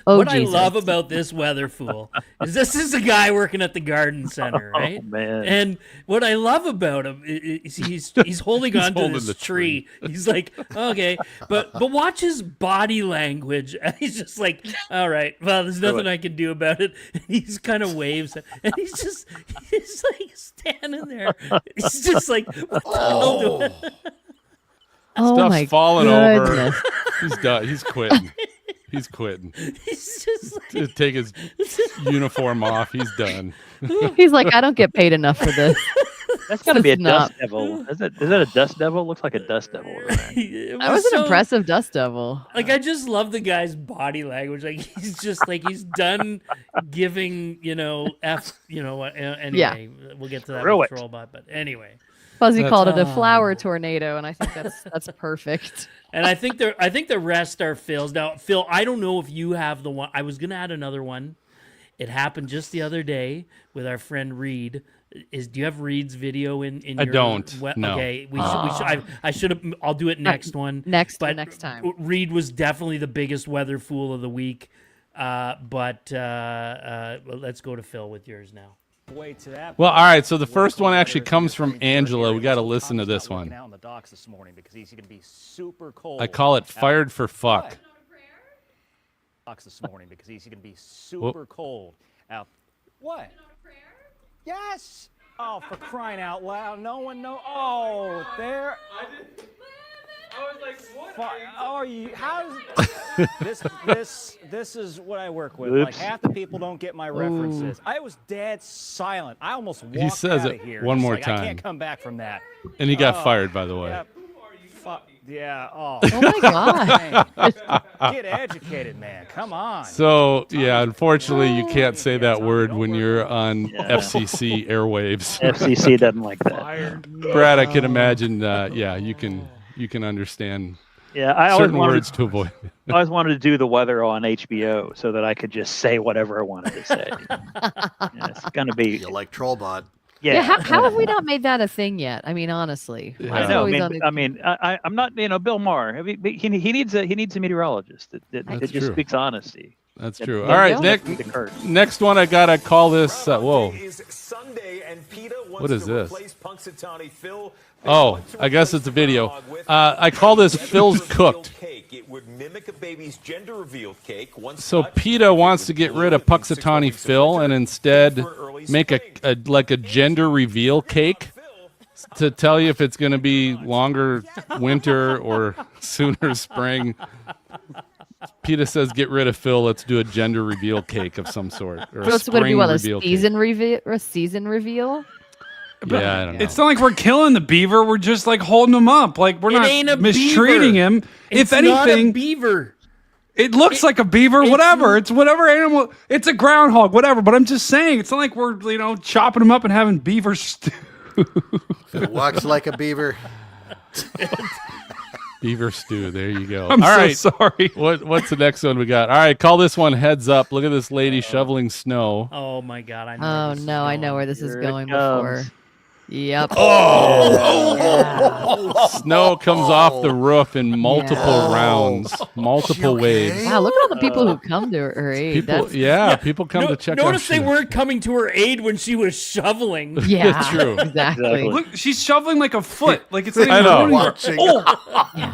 S14: what
S12: I love about this Weather Fool is this is a guy working at the garden center, right?
S16: Oh, man.
S12: And what I love about him is he's holding on to this tree. He's like, okay, but watch his body language. And he's just like, all right, well, there's nothing I can do about it. And he's kind of waves, and he's like standing there. He's just like, what the hell do I...
S10: Stuff's falling over. He's done. He's quitting. He's quitting.
S12: He's just like...
S10: Just take his uniform off. He's done.
S14: He's like, I don't get paid enough for this.
S16: That's got to be a
S14: not-
S16: dust devil. Is that a dust devil? Looks like a dust devil.
S12: It
S14: That was an impressive dust devil.
S12: Like, I just love the guy's body language. Like, he's just like, he's done giving, anyway, we'll get to that with Trollbot, but anyway.
S14: Fuzzy called it a flower tornado, and I think that's perfect.
S12: And I think the rest are Phil's. Now, Phil, I don't know if you have the one. I was gonna add another one. It happened just the other day with our friend Reed. Do you have Reed's video in
S10: I
S12: your
S10: don't. No.
S12: Okay, we should. I should have. I'll do it next one.
S14: Next time.
S12: Reed was definitely the biggest weather fool of the week. But let's go to Phil with yours now.
S10: Well, all right. So the first one actually comes from Angela. We got to listen to this one.
S25: Out on the docks this morning because he's going to be super cold.
S10: I call it "Fired for Fuck."
S25: Docks this morning because he's going to be super cold out. What? Yes. Oh, for crying out loud! No one knows. Oh, there. I was like, what? Are you? How's this is what I work with.
S10: Oops.
S25: Like half the people don't get my references. I was dead silent. I almost walked
S10: He says
S25: out
S10: it
S25: of here.
S10: one
S25: Just
S10: more
S25: like,
S10: time.
S25: I can't come back from that.
S10: And he got fired, by the way.
S25: Yeah. Yeah. Oh.
S14: Oh my God.
S25: Get educated, man. Come on.
S10: So, yeah, unfortunately, you can't say that word when you're on FCC airwaves.
S16: FCC doesn't like that.
S10: Brad, I can imagine. Yeah, you can understand.
S16: Yeah, I always
S10: certain words to avoid.
S16: I always wanted to do the weather on HBO so that I could just say whatever I wanted to say. It's gonna be
S13: you like trollbot.
S14: Yeah. How have we not made that a thing yet? I mean, honestly.
S16: I know. I'm not. Bill Maher. He needs a meteorologist that just
S10: true.
S16: speaks honesty.
S10: That's true. All right, next one I gotta call this. Whoa. What is this? Oh, I guess it's a video. I call this Phil's Cooked. So PETA wants to get rid of Puxatawny Phil and instead make a gender reveal cake to tell you if it's going to be longer winter or sooner spring. PETA says get rid of Phil. Let's do a gender reveal cake of some sort. Or
S14: So it's going to be what, a season reveal?
S10: Yeah, I don't know.
S17: It's not like we're killing the beaver. We're just like holding him up. Like we're not mistreating him.
S12: It's
S17: if anything,
S12: not a beaver.
S17: It looks like a beaver. Whatever. It's whatever animal. It's a groundhog. Whatever. But I'm just saying, it's not like we're chopping them up and having beaver stew.
S13: It walks like a beaver.
S10: Beaver stew. There you go.
S17: I'm
S10: All right.
S17: so sorry.
S10: What's the next one we got? All right, call this one Heads Up. Look at this lady shoveling snow.
S12: Oh my God! I know.
S14: Oh no, I know where this is going before. Yep.
S10: Snow comes off the roof in multiple rounds, multiple waves.
S14: Wow, look at all the people who come to her aid.
S10: People come to check out.
S12: Notice they weren't coming to her aid when she was shoveling.
S14: Yeah,
S10: true.
S14: Exactly.
S17: Look, she's shoveling like a foot. Like it's.
S10: I know.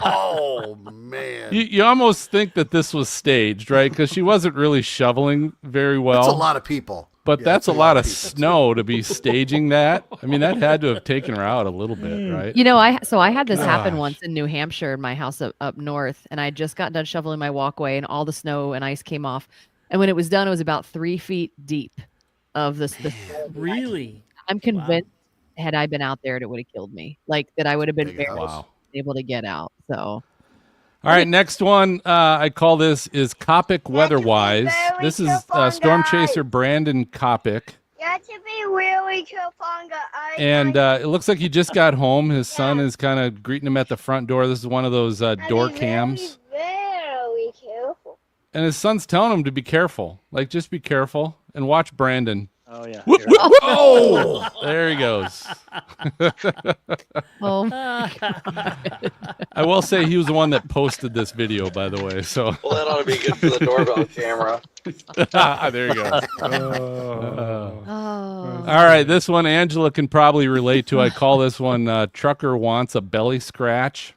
S13: Oh man.
S10: You almost think that this was staged, right? Because she wasn't really shoveling very well.
S13: That's a lot of people.
S10: But that's a lot of snow to be staging that. I mean, that had to have taken her out a little bit, right?
S14: I had this happen once in New Hampshire in my house up north, and I just got done shoveling my walkway, and all the snow and ice came off. And when it was done, it was about 3 feet deep of the
S12: Really?
S14: I'm convinced had I been out there, it would have killed me. Like that I would have been able to get out. So.
S10: All right, next one I call this is Copic Weather-Wise. This is Storm Chaser Brandon Copic.
S2: You have to be really careful.
S10: And it looks like he just got home. His son is kind of greeting him at the front door. This is one of those door cams.
S2: Very careful.
S10: And his son's telling him to be careful. Like, just be careful and watch Brandon.
S16: Oh, yeah.
S10: Oh! There he goes.
S14: Oh, my God.
S10: I will say he was the one that posted this video, by the way. So.
S4: Well, that ought to be good for the doorbell camera.
S10: There you go. All right, this one Angela can probably relate to. I call this one Trucker Wants a Belly Scratch.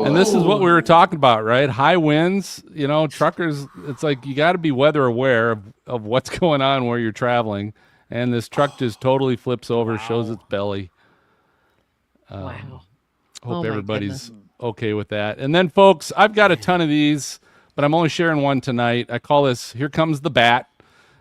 S10: And this is what we were talking about, right? High winds, truckers, it's like you got to be weather aware of what's going on where you're traveling. And this truck just totally flips over, shows its belly.
S14: Wow.
S10: Hope everybody's okay with that. And then, folks, I've got a ton of these, but I'm only sharing one tonight. I call this Here Comes the Bat.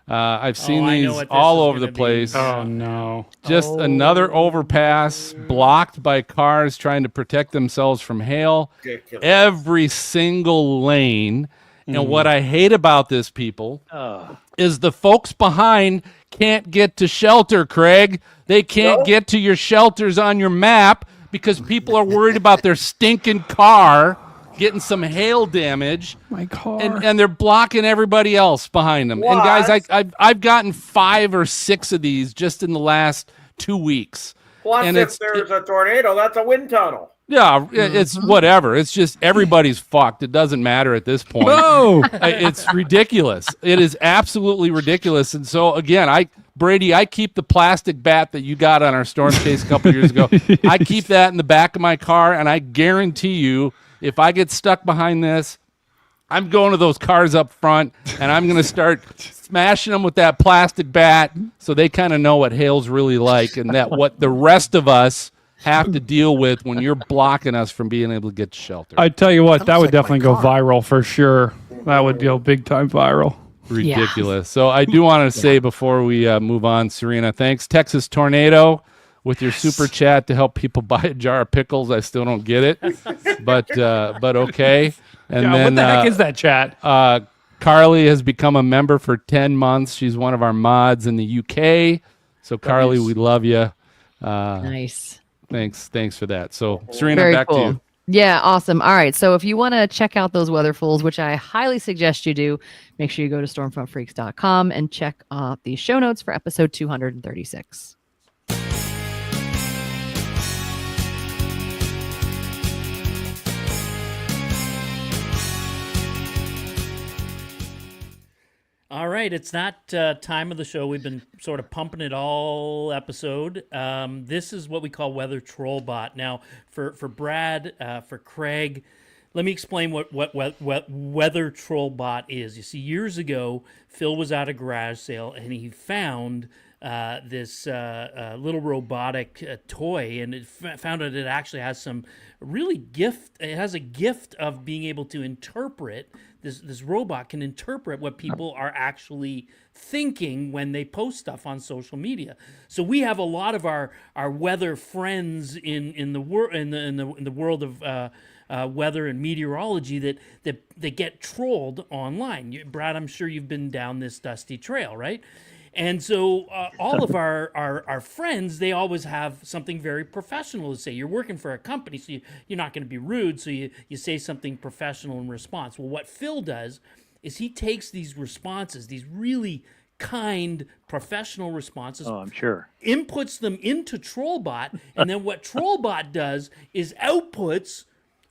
S10: I've seen these all over the place.
S17: Oh, no.
S10: Just another overpass blocked by cars trying to protect themselves from hail.
S15: Ridiculous.
S10: Every single lane. And what I hate about this, people, is the folks behind can't get to shelter, Craig. They can't get to your shelters on your map because people are worried about their stinking car getting some hail damage.
S17: My car.
S10: And they're blocking everybody else behind them.
S15: What?
S10: And guys, I've gotten 5 or 6 of these just in the last 2 weeks.
S15: Plus,
S10: and
S15: if there's a tornado, that's a wind tunnel.
S10: Yeah, it's whatever. It's just everybody's fucked. It doesn't matter at this point.
S17: Whoa!
S10: It's ridiculous. It is absolutely ridiculous. And so, again, Brady, I keep the plastic bat that you got on our storm chase a couple years ago. I keep that in the back of my car, and I guarantee you, if I get stuck behind this, I'm going to those cars up front, and I'm going to start smashing them with that plastic bat so they kind of know what hail's really like and that what the rest of us have to deal with when you're blocking us from being able to get to shelter.
S17: I tell you what, that would definitely go viral for sure. That would go big time viral.
S10: Ridiculous. So I do want to say before we move on, Serena, thanks. Texas Tornado. with your super chat to help people buy a jar of pickles. I still don't get it, but okay. And then
S17: what the heck is that, chat?
S10: Carly has become a member for 10 months. She's one of our mods in the UK. So Carly, we love you.
S14: Nice.
S10: Thanks for that. So Serena,
S14: Very
S10: back
S14: cool.
S10: to you.
S14: Yeah, awesome. All right, so if you want to check out those weather fools, which I highly suggest you do, make sure you go to stormfrontfreaks.com and check out the show notes for episode 236.
S12: All right, it's that time of the show. We've been sort of pumping it all episode. This is what we call Weather Trollbot. Now, for Brad, for Craig, let me explain what Weather Trollbot is. You see, years ago, Phil was at a garage sale and he found this little robotic toy, and it found out it actually has some really gift. It has a gift of being able to interpret. This robot can interpret what people are actually thinking when they post stuff on social media. So we have a lot of our weather friends in the world of weather and meteorology that get trolled online. Brad, I'm sure you've been down this dusty trail, right? And so all of our friends, they always have something very professional to say. You're working for a company, so you're not going to be rude, so you say something professional in response. Well, what Phil does is he takes these responses, these really kind, professional responses.
S16: Oh, I'm sure.
S12: Inputs them into Trollbot, and then what Trollbot does is outputs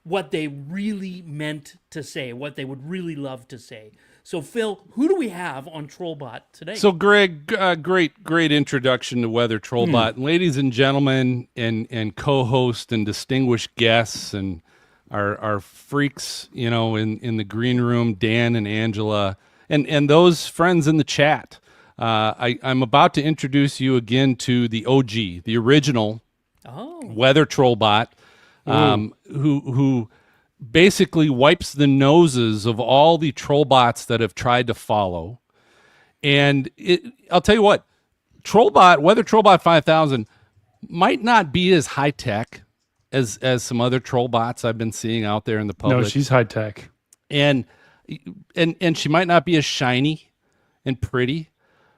S12: what they really meant to say, what they would really love to say. So, Phil, who do we have on Trollbot today?
S10: So, Greg, great introduction to Weather Trollbot. Ladies and gentlemen, and co-host and distinguished guests, and our freaks, in the green room, Dan and Angela, and those friends in the chat. I'm about to introduce you again to the OG, the original Weather Trollbot, who basically wipes the noses of all the trollbots that have tried to follow. And I'll tell you what, Weather Trollbot 5000 might not be as high tech as some other trollbots I've been seeing out there in the public.
S17: No, she's high tech.
S10: And she might not be as shiny and pretty,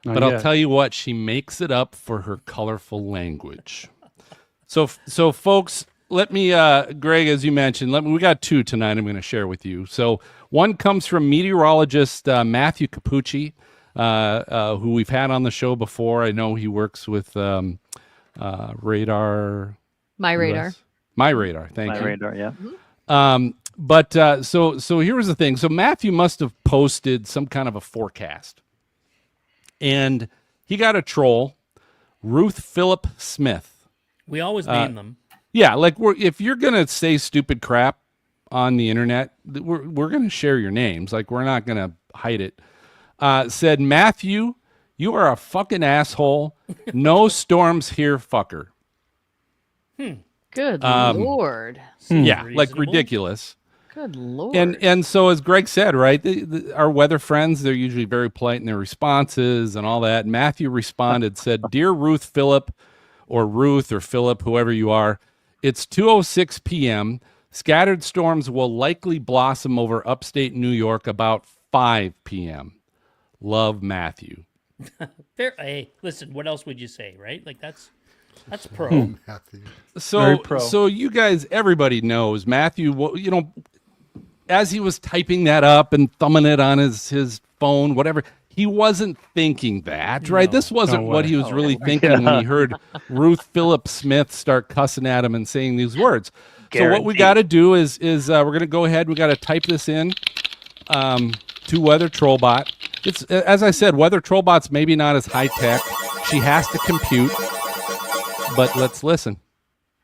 S10: but I'll tell you what, she makes it up for her colorful language. So folks, let me, Greg, as you mentioned, we got two tonight I'm going to share with you. So one comes from meteorologist Matthew Capucci, who we've had on the show before. I know he works with Radar.
S14: My Radar.
S10: My Radar, thank you.
S16: My Radar, yeah.
S10: But so here was the thing. So Matthew must have posted some kind of a forecast. And he got a troll, Ruth Phillip Smith.
S12: We always name them.
S10: Yeah, like if you're gonna say stupid crap on the internet, we're gonna share your names. Like we're not gonna hide it. Said Matthew, you are a fucking asshole. No storms here, fucker.
S14: Good Lord.
S10: Yeah, like ridiculous.
S14: Good Lord.
S10: And so as Greg said, right, our weather friends, they're usually very polite in their responses and all that. Matthew responded, said, "Dear Ruth Phillip, or Ruth or Phillip, whoever you are, it's 2:06 p.m. Scattered storms will likely blossom over upstate New York about 5 p.m. Love, Matthew."
S12: Hey, listen, what else would you say, right? Like that's pro.
S13: Matthew.
S10: So you guys, everybody knows Matthew, as he was typing that up and thumbing it on his phone, whatever, he wasn't thinking that, right? This wasn't what he was really thinking when he heard Ruth Phillip Smith start cussing at him and saying these words. So what we got to do is we're going to go ahead. We got to type this in to Weather Trollbot. It's, as I said, Weather Trollbot's maybe not as high tech. She has to compute, but let's listen.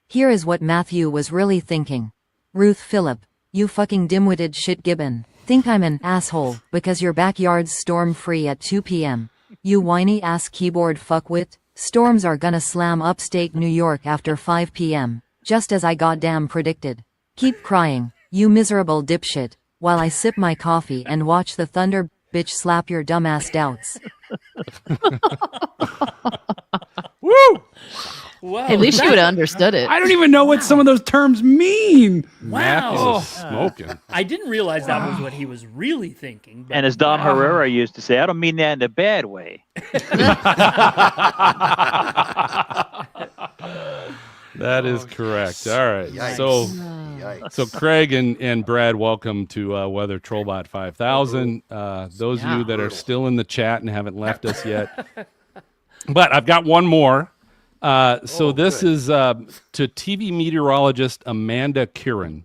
S6: Here is what Matthew was really thinking. Ruth Phillip, you fucking dim-witted shit gibbon. Think I'm an asshole because your backyard's storm-free at 2 p.m. You whiny ass keyboard fuckwit. Storms are gonna slam upstate New York after 5 p.m. Just as I goddamn predicted. Keep crying, you miserable dipshit, while I sip my coffee and watch the thunder bitch slap your dumbass doubts.
S10: Woo!
S12: Wow,
S14: At least you would have understood it.
S17: I don't even know what some of those terms mean.
S12: Wow.
S10: Smoking.
S12: I didn't realize that was what he was really thinking. But
S16: And as Dom Herrera used to say, I don't mean that in a bad way.
S10: That is correct. All right.
S13: Yikes.
S10: So Craig and Brad, welcome to Weather Trollbot 5000. Those of you that are still in the chat and haven't left us yet. But I've got one more. This is to TV meteorologist Amanda Kieran.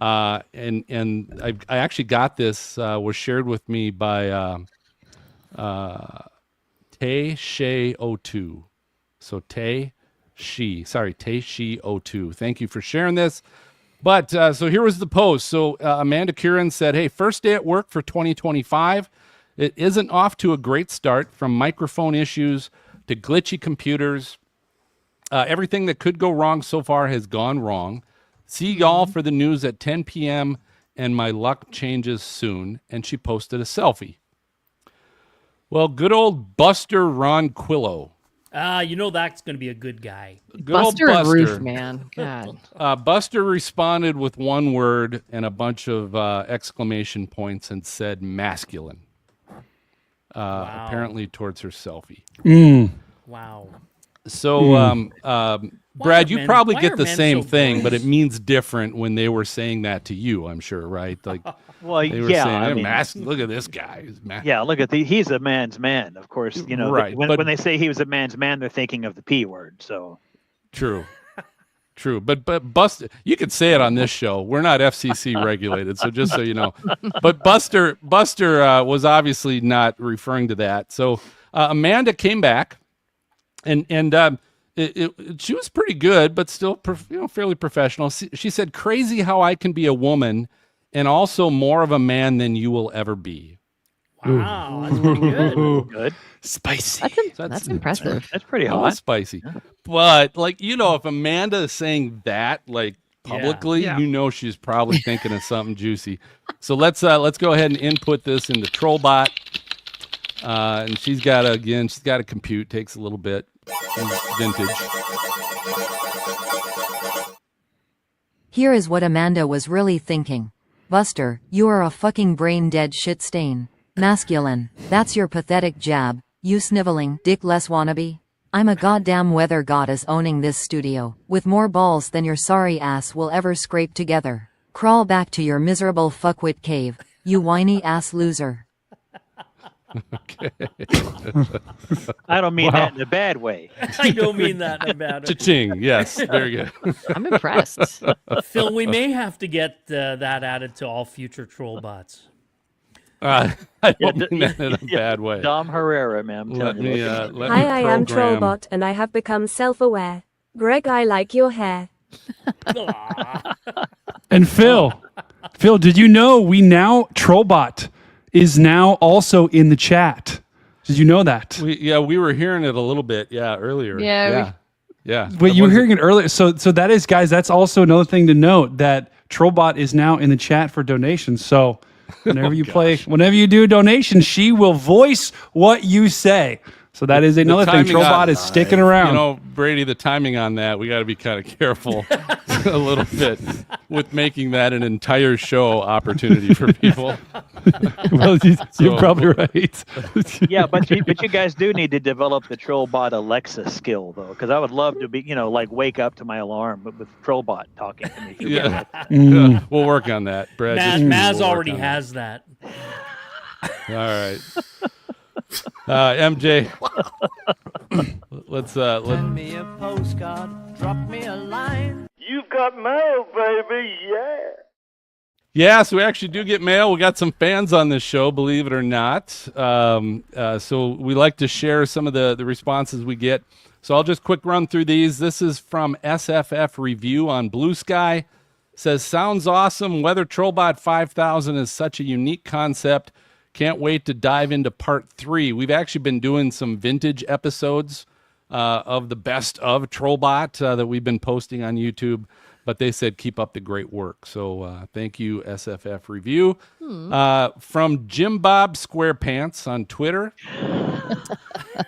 S10: And I actually got this, was shared with me by Tay-Shay02. So Tay-She02. Thank you for sharing this. But so here was the post. So Amanda Kieran said, hey, first day at work for 2025. It isn't off to a great start, from microphone issues to glitchy computers. Everything that could go wrong so far has gone wrong. See y'all for the news at 10 p.m. and my luck changes soon. And she posted a selfie. Well, good old Buster Ronquillo.
S12: You know that's going to be a good guy.
S10: Good old
S14: Buster and Ruth, man. God.
S10: Buster responded with one word and a bunch of exclamation points and said masculine. Apparently towards her selfie.
S12: Wow.
S10: So, Brad, you probably
S12: why
S10: get
S12: are
S10: the
S12: men
S10: same
S12: so
S10: thing, but
S12: gross?
S10: it means different when they were saying that to you, I'm sure, right? Like,
S16: Well,
S10: they were
S16: yeah,
S10: saying,
S16: I
S10: hey,
S16: mean-
S10: look at this guy. He's
S16: Yeah, look at he's a man's man, of course. You know,
S10: Right,
S16: when,
S10: but-
S16: when they say he was a man's man, they're thinking of the P word. So
S10: True. But Buster, you could say it on this show. We're not FCC regulated, so just so you know. But Buster was obviously not referring to that. So Amanda came back, and she was pretty good, but still fairly professional. She said, "Crazy how I can be a woman and also more of a man than you will ever be."
S12: Wow, that's pretty good.
S16: good,
S10: spicy.
S14: That's impressive.
S16: That's pretty
S10: A little
S16: hot.
S10: spicy. But if Amanda is saying that publicly,
S12: Yeah.
S10: you know she's probably thinking of something juicy. So let's go ahead and input this into Trollbot. And she's got to compute. Takes a little bit. Vintage.
S6: Here is what Amanda was really thinking. Buster, you are a fucking brain-dead shit stain. Masculine, that's your pathetic jab. You sniveling, dickless wannabe. I'm a goddamn weather goddess owning this studio, with more balls than your sorry ass will ever scrape together. Crawl back to your miserable fuckwit cave, you whiny ass loser.
S10: Okay.
S16: I don't mean that in a bad way.
S12: I don't mean that in a bad way.
S10: Cha-ching. Yes, very good.
S14: I'm impressed.
S12: Phil, we may have to get that added to all future troll bots.
S10: I don't mean that in a bad way.
S16: Dom Herrera, man. I'm
S10: Let
S16: telling
S10: me,
S16: you.
S10: let
S24: Hi,
S10: me
S24: I am
S10: program-
S24: Trollbot and I have become self-aware. Greg, I like your hair.
S17: And Phil, did you know Trollbot is now also in the chat? Did you know that?
S10: We were hearing it a little bit, earlier.
S14: Yeah,
S10: Yeah.
S17: But you were hearing it earlier. So that is, guys, that's also another thing to note, that Trollbot is now in the chat for donations. So whenever whenever you do a donation, she will voice what you say. So that is another thing.
S10: timing
S17: Trollbot
S10: on-
S17: is sticking around.
S10: You know, Brady, the timing on that, we got to be kind of careful a little bit with making that an entire show opportunity for people.
S17: Well, you're probably right.
S16: Yeah, but you guys do need to develop the Trollbot Alexa skill, though, because I would love to be, wake up to my alarm, but with Trollbot talking to me.
S10: Yeah.
S17: Mm.
S10: Yeah, we'll work on that. Brad,
S12: Maz
S10: we'll work
S12: already
S10: on
S12: has that.
S10: All right. MJ, let's
S19: Send me a postcard, drop me a line.
S7: You've got mail, baby, yeah.
S10: Yeah, so we actually do get mail. We got some fans on this show, believe it or not. So we like to share some of the responses we get. So I'll just quick run through these. This is from SFF Review on Blue Sky. Says, sounds awesome. Weather Trollbot 5000 is such a unique concept. Can't wait to dive into part 3. We've actually been doing some vintage episodes of the best of Trollbot that we've been posting on YouTube. but they said keep up the great work. So thank you, SFF Review. From Jim Bob SquarePants on Twitter.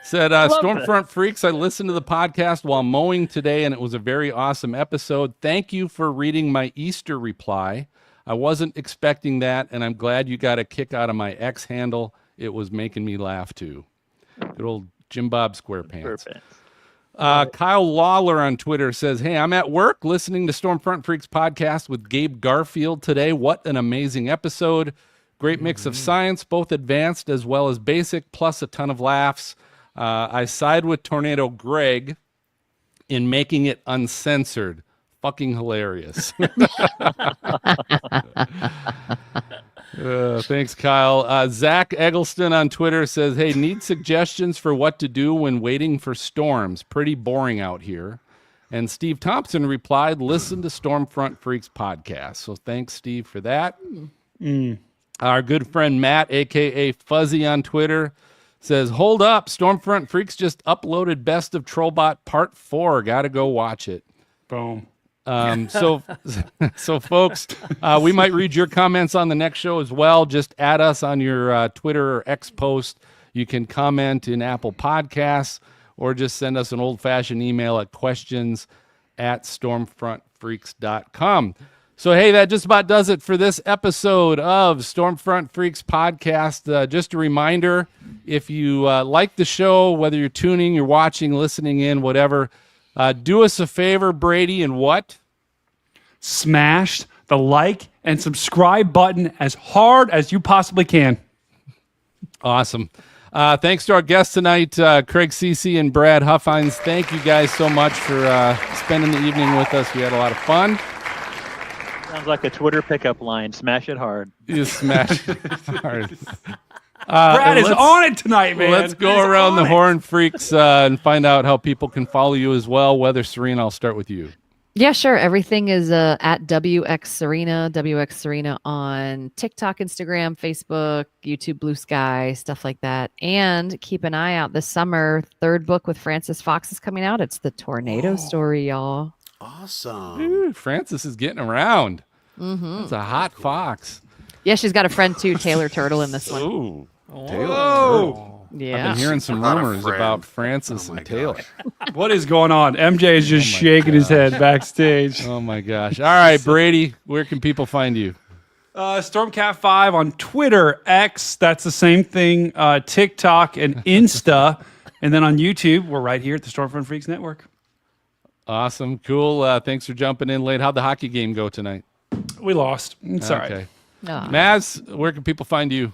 S10: Said, Stormfront Freaks, I listened to the podcast while mowing today, and it was a very awesome episode. Thank you for reading my Easter reply. I wasn't expecting that, and I'm glad you got a kick out of my X handle. It was making me laugh, too. Good old Jim Bob SquarePants. Kyle Lawler on Twitter says, hey, I'm at work listening to Stormfront Freaks podcast with Gabe Garfield today. What an amazing episode. Great mix of science, both advanced as well as basic, plus a ton of laughs. I side with Tornado Greg in making it uncensored. Fucking hilarious. Thanks, Kyle. Zach Eggleston on Twitter says, hey, need suggestions for what to do when waiting for storms. Pretty boring out here. And Steve Thompson replied, listen to Stormfront Freaks podcast. So thanks, Steve, for that. Our good friend Matt, a.k.a. Fuzzy on Twitter, says, hold up, Stormfront Freaks just uploaded Best of Trollbot Part 4. Got to go watch it.
S17: Boom.
S10: So folks, we might read your comments on the next show as well. Just add us on your Twitter or X post. You can comment in Apple Podcasts or just send us an old-fashioned email at questions@stormfrontfreaks.com. So, hey, that just about does it for this episode of Stormfront Freaks podcast. Just a reminder, if you like the show, whether you're tuning, you're watching, listening in, whatever, do us a favor, Brady, and what?
S17: Smash the like and subscribe button as hard as you possibly can.
S10: Awesome. Thanks to our guests tonight, Craig Ceecee and Brad Huffines. Thank you guys so much for spending the evening with us. We had a lot of fun.
S16: Sounds like a Twitter pickup line. Smash it hard.
S10: You smash it hard.
S17: Brad is on it tonight, man.
S10: Let's go around the horn, freaks, and find out how people can follow you as well. Whether Serena, I'll start with you.
S14: Yeah, sure. Everything is at WX Serena on TikTok, Instagram, Facebook, YouTube, Blue Sky, stuff like that. And keep an eye out this summer. Third book with Frances Fox is coming out. It's the Tornado Story, y'all.
S13: Awesome.
S10: Ooh, Frances is getting around.
S14: Mm-hmm.
S10: That's a hot fox.
S14: Yeah, she's got a friend too, Taylor Turtle, in this one.
S10: Ooh,
S17: Taylor
S10: Turtle.
S14: Yeah.
S10: I've been hearing some rumors about Frances and Taylor.
S17: What is going on? MJ is just shaking his head backstage.
S10: Oh my gosh. All right, Brady, where can people find you?
S17: Stormcat5 on Twitter, X, that's the same thing, TikTok and Insta. And then on YouTube, we're right here at the Stormfront Freaks Network.
S10: Awesome. Cool. Thanks for jumping in late. How'd the hockey game go tonight?
S17: We lost. It's all right.
S10: Okay. Maz, where can people find you?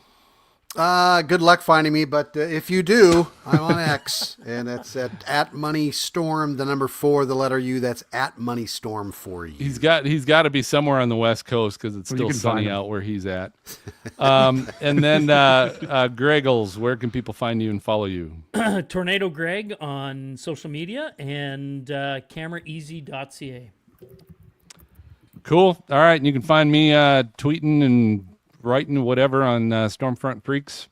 S13: Good luck finding me, but if you do, I'm on X, and that's at MoneyStorm, the number 4, the letter U. That's at MoneyStorm for you.
S10: He's got to be somewhere on the West Coast because it's still sunny out where he's at. And then Greggles, where can people find you and follow you?
S12: Tornado Greg on social media and cameraeasy.ca.
S10: Cool. All right, and you can find me tweeting and writing whatever on Stormfront Freaks.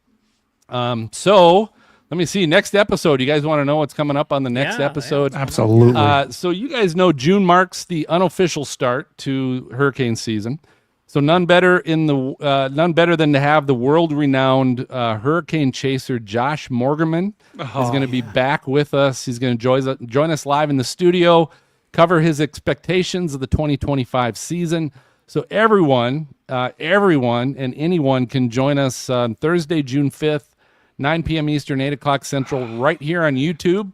S10: So let me see. Next episode. You guys want to know what's coming up on the next episode?
S17: Absolutely.
S10: So you guys know June marks the unofficial start to hurricane season. So none better than to have the world-renowned hurricane chaser Josh Morgerman is going to be back with us. He's going to join us live in the studio, cover his expectations of the 2025 season. So everyone and anyone can join us on Thursday, June 5th, 9 p.m. Eastern, 8 o'clock Central, right here on YouTube,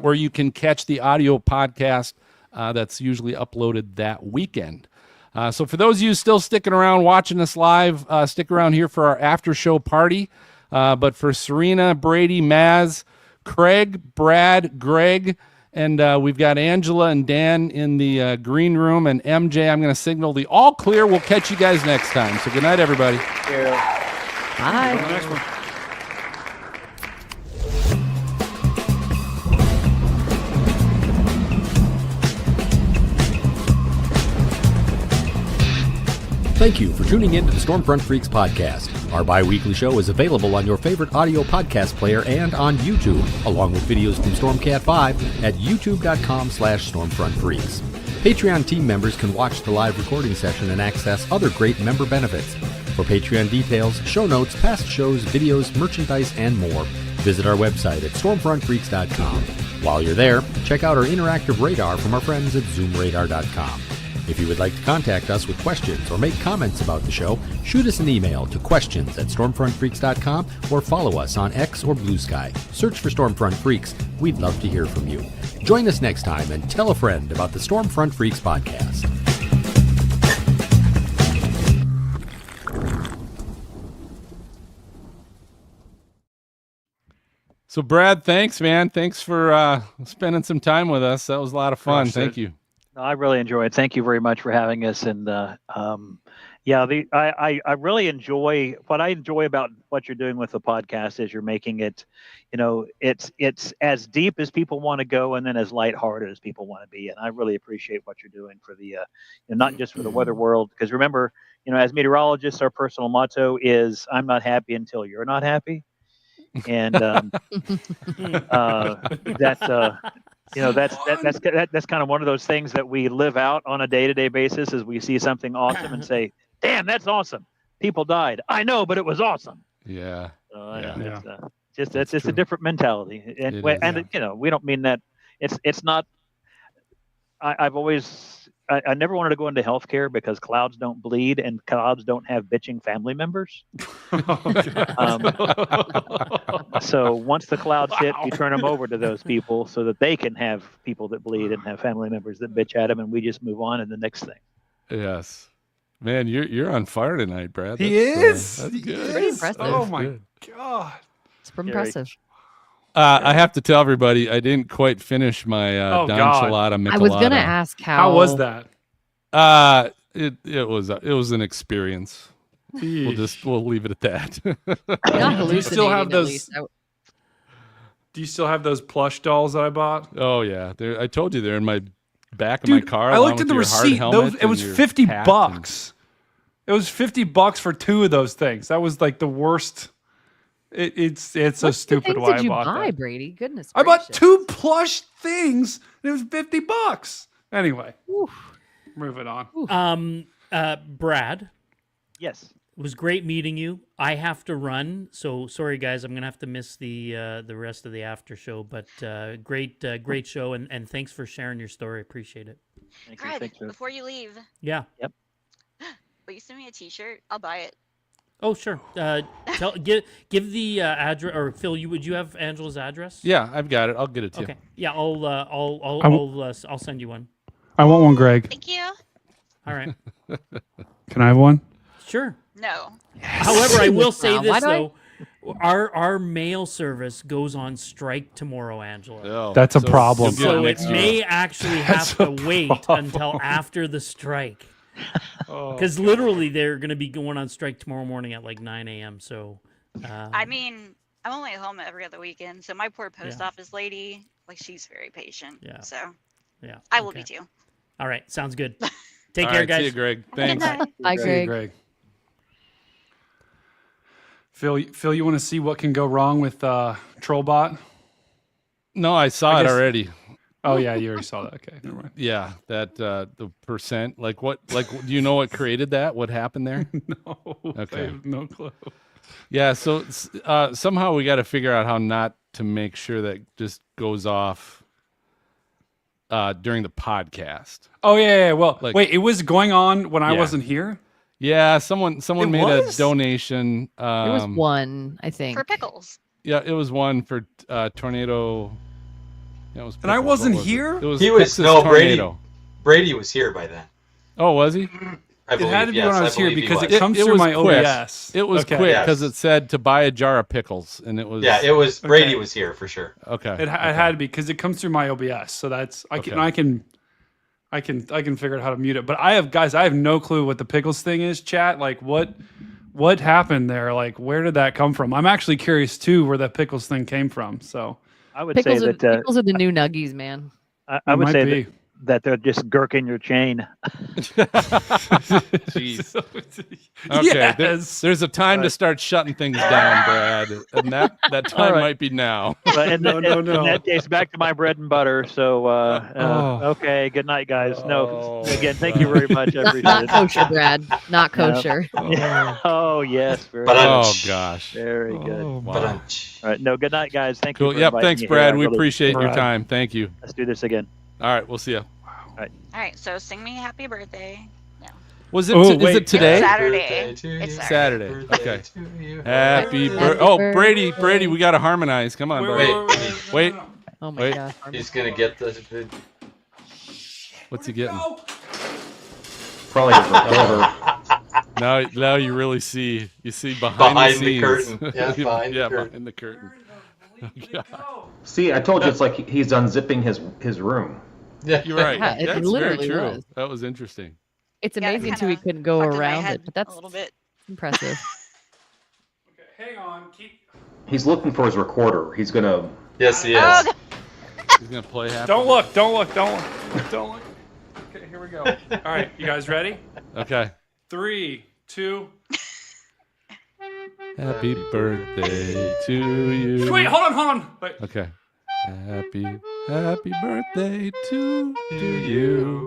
S10: where you can catch the audio podcast that's usually uploaded that weekend. So for those of you still sticking around watching us live, stick around here for our after show party. But for Serena, Brady, Maz, Craig, Brad, Greg, and we've got Angela and Dan in the green room, and MJ, I'm going to signal the all clear. We'll catch you guys next time. So good night, everybody.
S14: Bye.
S17: Next one.
S8: Thank you for tuning in to the Stormfront Freaks podcast. Our bi-weekly show is available on your favorite audio podcast player and on YouTube, along with videos from Stormcat 5 at youtube.com/StormfrontFreaks. Patreon team members can watch the live recording session and access other great member benefits. For Patreon details, show notes, past shows, videos, merchandise, and more, visit our website at stormfrontfreaks.com. While you're there, check out our interactive radar from our friends at zoomradar.com. If you would like to contact us with questions or make comments about the show, shoot us an email to questions@stormfrontfreaks.com or follow us on X or Blue Sky. Search for Stormfront Freaks. We'd love to hear from you. Join us next time and tell a friend about the Stormfront Freaks podcast.
S10: So, Brad, thanks, man. Thanks for spending some time with us. That was a lot of fun. Thank you.
S16: No, I really enjoy it. Thank you very much for having us. And I really enjoy what I enjoy about what you're doing with the podcast is you're making it, it's as deep as people want to go and then as lighthearted as people want to be. And I really appreciate what you're doing for the, not just for the weather world, because remember, as meteorologists, our personal motto is I'm not happy until you're not happy. And that's kind of one of those things that we live out on a day-to-day basis. Is we see something awesome and say, "Damn, that's awesome! People died. I know, but it was awesome."
S10: Yeah.
S16: It's a different mentality, and we don't mean that. It's not. I never wanted to go into healthcare because clouds don't bleed and clouds don't have bitching family members. So once the clouds hit, you turn them over to those people so that they can have people that bleed and have family members that bitch at them, and we just move on to the next thing.
S10: Yes, man, you're on fire tonight, Brad.
S17: He is.
S10: That's good.
S14: Pretty impressive.
S17: Oh my god,
S14: it's impressive.
S10: I have to tell everybody I didn't quite finish my Don Chilada Michelada.
S14: I was gonna ask how
S17: was that?
S10: It was an experience. We'll leave it at that.
S17: Do you still have those? Do you still have those plush dolls that I bought?
S10: Oh yeah, I told you they're in my back of my car.
S17: I looked at the receipt. It was $50. It was $50 for 2 of those things. That was like the worst. It's so stupid why I bought that.
S14: What did you buy, Brady? Goodness
S17: I
S14: gracious.
S17: bought 2 plush things and it was $50. Anyway, moving on.
S12: Brad.
S16: Yes.
S12: It was great meeting you. I have to run, so sorry guys. I'm gonna have to miss the rest of the after show. But great show, and thanks for sharing your story. Appreciate it.
S9: Brad, before you leave,
S12: Yeah.
S16: Yep.
S9: will you send me a T-shirt? I'll buy it.
S12: Oh sure. Give the address, or Phil. Would you have Angela's address?
S10: Yeah, I've got it. I'll get it to you.
S12: Okay. Yeah, I'll send you one.
S17: I want one, Greg.
S9: Thank you.
S12: All right.
S17: Can I have one?
S12: Sure.
S9: No.
S12: However, I will say
S14: Why
S12: this
S14: do I-
S12: though. Our mail service goes on strike tomorrow, Angela.
S10: Oh,
S17: That's a problem.
S12: So it may actually have to wait until after the strike. Because literally they're going to be going on strike tomorrow morning at like 9 a.m. So,
S9: I mean, I'm only at home every other weekend, so my poor post office lady, she's very patient.
S12: Yeah.
S9: So,
S12: yeah,
S9: I will be too.
S12: All right, sounds good. Take
S10: All
S12: care,
S10: right,
S12: guys.
S10: see you, Greg. Thanks.
S14: Bye,
S17: See you, Greg. Phil, you want to see what can go wrong with Trollbot?
S10: No, I saw it already.
S17: Oh yeah, you already saw that. Okay, never mind.
S10: Yeah, that the percent. Do you know what created that? What happened there?
S17: No.
S10: Okay.
S17: I have no clue.
S10: Yeah, so somehow we got to figure out how not to make sure that just goes off during the podcast.
S17: Oh yeah. Well, wait, it was going on when I
S10: Yeah.
S17: wasn't here.
S10: Yeah, someone made
S17: was?
S10: a donation.
S14: It was one, I think.
S9: For pickles.
S10: Yeah, it was one for tornado. Yeah, it was
S17: And I
S10: pickles.
S17: wasn't
S10: What was it?
S17: here?
S10: It was
S4: He was
S10: Texas
S4: no Brady.
S10: tornado.
S4: Brady was here by then.
S10: Oh, was he?
S4: I believe,
S17: It had to be
S4: yes,
S17: when I was here
S4: believe he
S17: because it
S4: was.
S17: comes
S10: It
S17: through
S10: was
S17: my
S10: quick.
S17: OBS.
S10: It was
S17: Okay.
S10: quick
S4: Yes.
S10: because it said to buy a jar of pickles, and it was
S4: Yeah, it was Brady was here for sure.
S10: okay.
S17: It had to be because it comes through my OBS. So that's I can figure out how to mute it. But I have no clue what the pickles thing is. Chat, like what happened there? Like where did that come from? I'm actually curious too where that pickles thing came from. So
S16: I would
S14: Pickles
S16: say
S14: are,
S16: that
S14: pickles are the new nuggies, man.
S16: I
S17: It
S16: would
S17: might
S16: say
S17: be.
S16: that they're just gurking your chain.
S10: Jeez. Okay, there's a time to start shutting things down, Brad, and that time might be now.
S16: But in that case, back to my bread and butter. So, okay, good night, guys. No, again, thank you very much. I appreciate
S14: Not
S16: it.
S14: kosher, Brad. Not kosher.
S16: Yeah. Oh, yes. Very
S10: But
S16: good.
S10: gosh.
S16: Very good.
S10: Wow.
S16: All right. No, good night, guys. Thank you.
S10: Cool.
S16: For
S10: Yep.
S16: inviting
S10: Thanks,
S16: me
S10: Brad.
S16: here.
S10: We
S16: I really
S10: appreciate your
S16: appreciate it.
S10: time. Thank you.
S16: Let's do this again.
S10: All right. We'll see you.
S16: All right.
S9: All right, so sing me happy birthday.
S10: Was it?
S17: Oh,
S10: Is
S17: wait.
S10: it today?
S9: It's Saturday. It's
S10: Saturday. Okay. Happy birthday. Oh, Brady, we got to harmonize. Come on, Brady. Wait.
S14: Oh my gosh.
S4: He's gonna get the
S10: What's he getting?
S22: Probably his recorder.
S10: Now you really see. You see behind the scenes.
S4: curtain. Yeah, behind the curtain.
S10: Behind the curtain.
S22: See, I told you it's like he's unzipping his room.
S4: Yeah,
S10: you're right.
S14: Yeah, it
S10: That's
S14: literally
S10: very true.
S14: was.
S10: That was interesting.
S14: It's
S9: Yeah, it
S14: amazing too.
S9: kinda
S14: He couldn't go
S9: fucked in my
S14: around
S9: head
S14: it, but that's
S9: a little bit.
S14: impressive.
S17: Hang on.
S22: He's looking for his recorder. He's gonna.
S4: Yes, he is.
S9: Oh,
S10: He's gonna play happy.
S17: Don't look. Don't look. Don't look. Don't look. Okay, here we go. All right, you guys ready?
S10: Okay.
S17: 3, 2.
S10: Happy birthday to you.
S17: Wait, hold on. Wait.
S10: Okay. Happy birthday to you.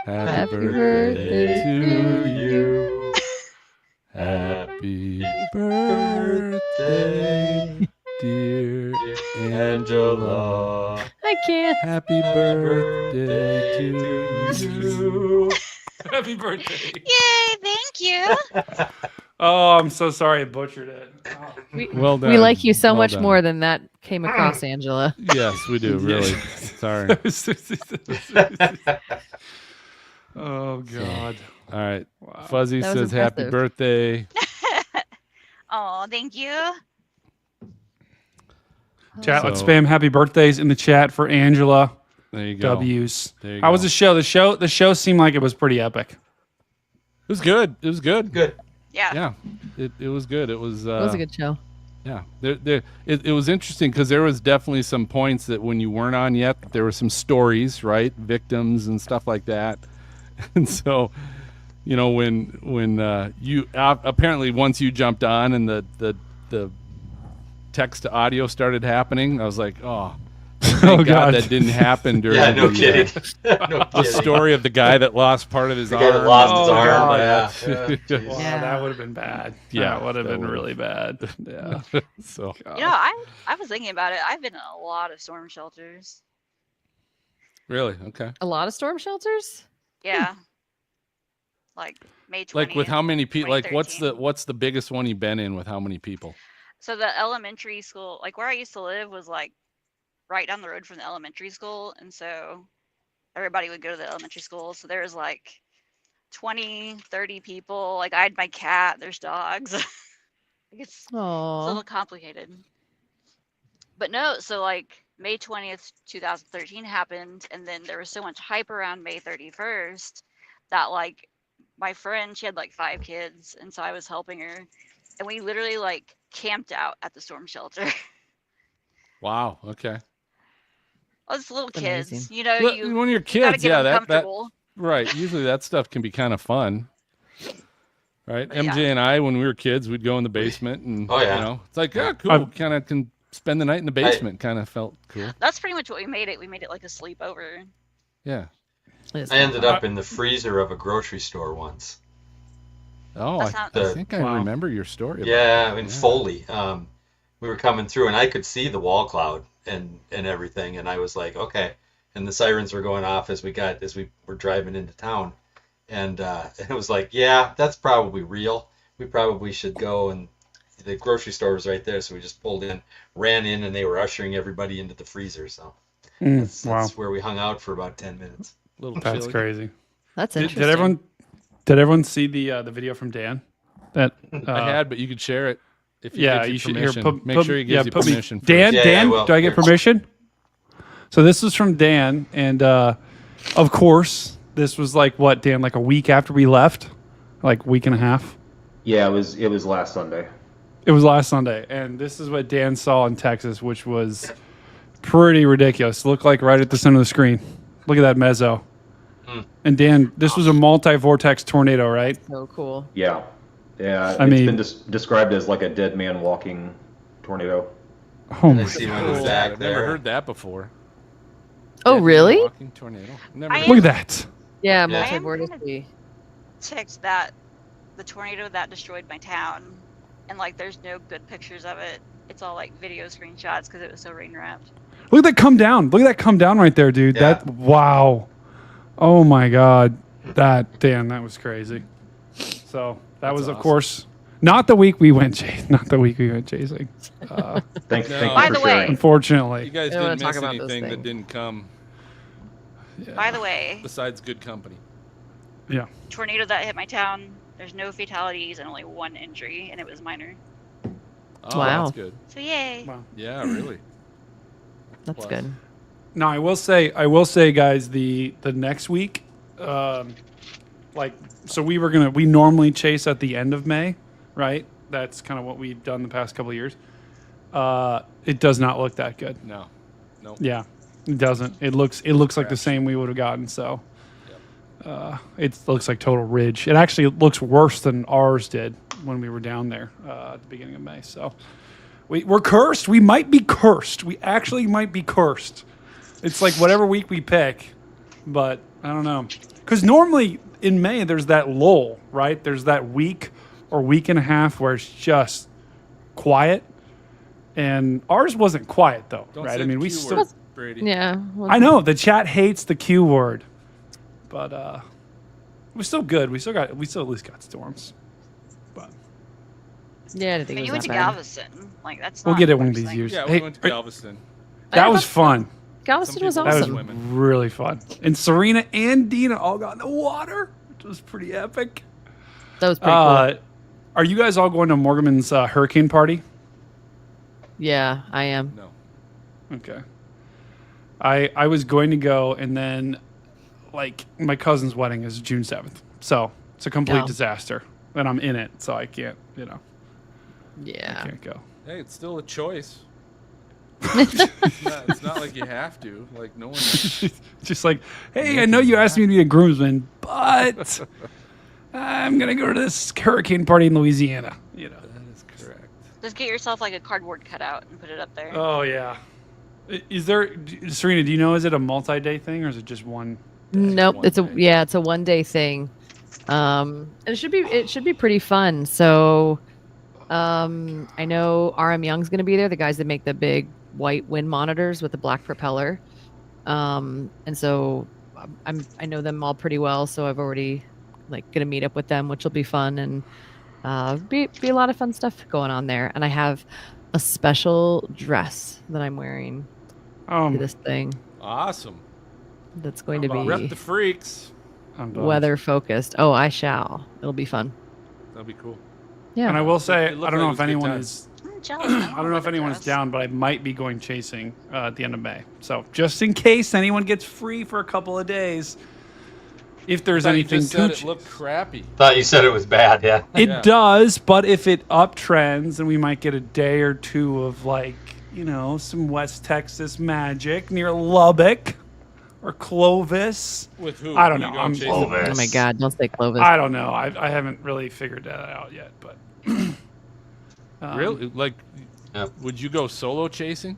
S10: Happy birthday to you. Happy birthday, dear Angela.
S14: I can't.
S10: Happy birthday to you.
S17: Happy birthday.
S9: Yay! Thank you.
S17: Oh, I'm so sorry I butchered it. Oh.
S10: Well done.
S14: We like you so
S10: Well
S14: much
S10: done.
S14: more than that came across, Angela.
S10: Yes, we do. Really. Sorry.
S17: Oh God.
S10: All right. Fuzzy
S14: That was
S10: says happy
S14: impressive.
S10: birthday.
S9: Oh, thank you.
S17: Chat, let's
S10: So-
S17: spam happy birthdays in the chat for Angela.
S10: There you go.
S17: W's.
S10: There you
S17: How was
S10: go.
S17: the show? The show seemed like it was pretty epic.
S10: It was good. It was good.
S4: Good.
S9: Yeah.
S10: Yeah. It was good. It was.
S14: It was a good show.
S10: Yeah. It was interesting because there was definitely some points that when you weren't on yet, there were some stories, right? Victims and stuff like that. And so, you know, when you apparently once you jumped on and the text to audio started happening, I was like, oh. Thank God that didn't happen during
S4: Yeah, no
S10: the,
S4: kidding. No
S10: the
S4: kidding.
S10: story of the guy that lost part of his
S4: The
S10: arm.
S4: guy that lost his
S10: Oh,
S4: arm,
S10: God.
S4: yeah.
S17: Wow,
S14: Yeah.
S17: that would have been bad.
S10: Yeah,
S17: that would have
S10: that
S17: been
S10: would've-
S17: really bad. Yeah.
S10: So
S9: You know, I was thinking about it. I've been in a lot of storm shelters.
S10: really, okay.
S14: A lot of storm shelters?
S9: Yeah. Like May 20th.
S10: Like with how many people? Like what's
S9: 2013.
S10: the biggest one you've been in with how many people?
S9: So the elementary school, like where I used to live, was like right down the road from the elementary school, and so everybody would go to the elementary school. So there was like 20, 30 people. Like I had my cat. There's dogs. Like, it's a little complicated. But no, so like May 20th, 2013 happened, and then there was so much hype around May 31st that like my friend, she had like 5 kids, and so I was helping her, and we literally like camped out at the storm shelter.
S10: Wow. Okay.
S9: Oh, it's little
S14: Amazing.
S9: kids, you know.
S10: Well,
S9: You
S10: when you're
S9: gotta
S10: kids,
S9: get
S10: yeah,
S9: them
S10: that
S9: comfortable.
S10: right. Usually that stuff can be kind of fun, right?
S9: But yeah.
S10: MJ and I, when we were kids, we'd go in the basement, and
S4: Oh, yeah.
S10: you know, it's like, yeah, cool. Kind of can spend the night in the basement. Kind of felt cool.
S9: That's pretty much what we made it. We made it like a sleepover.
S10: Yeah.
S4: I ended up in the freezer of a grocery store once.
S10: Oh,
S9: That's
S10: I
S9: not-
S10: think I remember your story. about
S4: Yeah,
S10: that.
S4: in Foley. We were coming through, and I could see the wall cloud and everything, and I was like, okay. And the sirens were going off as we were driving into town, and it was like, yeah, that's probably real. We probably should go. And the grocery store was right there, so we just pulled in, ran in, and they were ushering everybody into the freezer. So that's where we hung out for about 10 minutes.
S17: That's
S10: chilly.
S17: crazy.
S14: That's
S17: Did
S14: interesting.
S17: everyone see the video from Dan? That
S10: I had, but you could share it if you
S17: yeah,
S10: get your
S17: you should
S10: permission.
S17: here.
S10: Make sure he gives you
S17: put me-
S10: permission. first.
S17: Dan,
S4: Yeah, I
S17: Dan,
S4: will.
S17: do I get
S4: Here.
S17: permission? So this was from Dan, and of course, this was like what, Dan? Like a week after we left, like week and a half.
S22: Yeah, it was last Sunday.
S17: It was last Sunday, and this is what Dan saw in Texas, which was pretty ridiculous. Looked like right at the center of the screen. Look at that mezzo. And Dan, this was a multi-vortex tornado, right?
S14: So cool.
S22: Yeah. Yeah.
S17: I
S22: It's
S17: mean-
S22: been described as like a dead man walking tornado.
S17: Oh
S4: I
S17: my
S4: see one
S17: God.
S4: back
S10: I've
S4: there.
S10: never heard that before.
S14: Oh, really?
S10: Walking tornado. Never heard
S17: Look at
S10: that.
S17: that.
S14: Yeah,
S9: I am
S14: multi-vortex.
S9: ticked that the tornado that destroyed my town, and like there's no good pictures of it. It's all like video screenshots because it was so rain wrapped.
S17: Look at that come down. Look at that come down right there, dude.
S4: Yeah.
S17: That wow. Oh my God. That was crazy. So that
S10: That's
S17: was, of
S10: awesome.
S17: course, not the week we went chasing.
S22: Thank
S10: No.
S22: you
S9: By
S22: for
S9: the way-
S22: sharing.
S17: Unfortunately.
S10: You guys
S14: I don't wanna
S10: didn't
S14: talk
S10: miss
S14: about those
S10: anything that
S14: things.
S10: didn't come
S9: By the way,
S10: besides good company.
S17: Yeah.
S9: tornado that hit my town. There's no fatalities and only one injury, and it was minor.
S10: Oh,
S14: Wow.
S10: that's good.
S9: So yay!
S17: Wow.
S10: Yeah, really.
S14: That's
S10: Plus.
S14: good.
S17: No, I will say, guys, the next week, so we normally chase at the end of May, right? That's kind of what we've done the past couple of years. It does not look that good.
S10: No. Nope.
S17: Yeah, it doesn't. It looks like the same we would have gotten. So, it looks like total ridge. It actually looks worse than ours did when we were down there at the beginning of May. So, we're cursed. We might be cursed. We actually might be cursed. It's like whatever week we pick, but I don't know. Because normally in May there's that lull, right? There's that week or week and a half where it's just quiet, and ours wasn't quiet though,
S10: Don't
S17: right?
S10: say
S17: I mean,
S10: the
S17: we
S10: Q
S17: still.
S10: word, Brady.
S14: Yeah.
S17: I know the chat hates the Q word, but we're still good. We still at least got storms. But
S14: Yeah, I didn't think
S9: And
S14: it was
S9: you went to
S14: that bad.
S9: Galveston. Like that's.
S17: we'll
S9: not
S17: get it
S9: the
S17: one of
S9: worst
S17: these
S9: thing.
S17: years.
S10: Yeah,
S17: Hey,
S10: we went to Galveston.
S17: that was fun.
S14: Galveston was
S10: Some
S17: That
S10: people-
S17: was
S14: awesome.
S17: really fun. And Serena and Dina all got in the water, which was pretty epic.
S14: That was pretty cool.
S17: Are you guys all going to Morgan's hurricane party?
S14: Yeah, I am.
S10: No.
S17: Okay. I was going to go, and then like my cousin's wedding is June 7th, so it's a complete
S14: Oh.
S17: disaster, and I'm in it, so I can't, I
S14: Yeah.
S17: can't go.
S10: Hey, it's still a choice. It's not like you have to. Like no one.
S17: Just like, hey, I know you asked me to be a groomsman, but I'm gonna go to this hurricane party in Louisiana.
S10: That is correct.
S9: Just get yourself like a cardboard cutout and put it up there.
S17: Oh yeah. Is there, Serena? Do you know? Is it a multi-day thing or is it just one?
S14: Nope,
S10: one
S14: it's a
S10: day.
S14: it's a 1 day thing. And it should be pretty fun. So I know RM Young's going to be there, the guys that make the big white wind monitors with the black propeller. And so I know them all pretty well, so I've already going to meet up with them, which will be fun, and be a lot of fun stuff going on there. And I have a special dress that I'm wearing to this thing
S10: Awesome.
S14: that's going to
S10: Rep
S14: be
S10: the freaks.
S17: I'm bummed.
S14: weather focused. Oh, I shall. It'll be fun.
S10: That'll be cool.
S14: Yeah.
S17: And I will say, I
S10: It looked
S17: don't know
S10: like
S17: if
S10: it was a good
S17: anyone
S10: time.
S17: is.
S9: I'm jealous.
S17: I don't know if anyone's down, but I might be going chasing at the end of May. So just in case anyone gets free for a couple of days, if there's
S10: Thought you
S17: anything
S10: just
S17: to
S10: said it
S17: chase.
S10: looked crappy.
S4: Thought you said it was bad. Yeah.
S17: It
S10: Yeah.
S17: does, but if it uptrends, then we might get a day or two of some West Texas magic near Lubbock or Clovis.
S10: With who?
S17: I don't
S10: Who you
S17: know.
S10: going chasing?
S14: Oh my God! Don't say Clovis.
S17: I don't know. I haven't really figured that out yet, but
S10: Really? Like,
S4: Yeah.
S10: would you go solo chasing?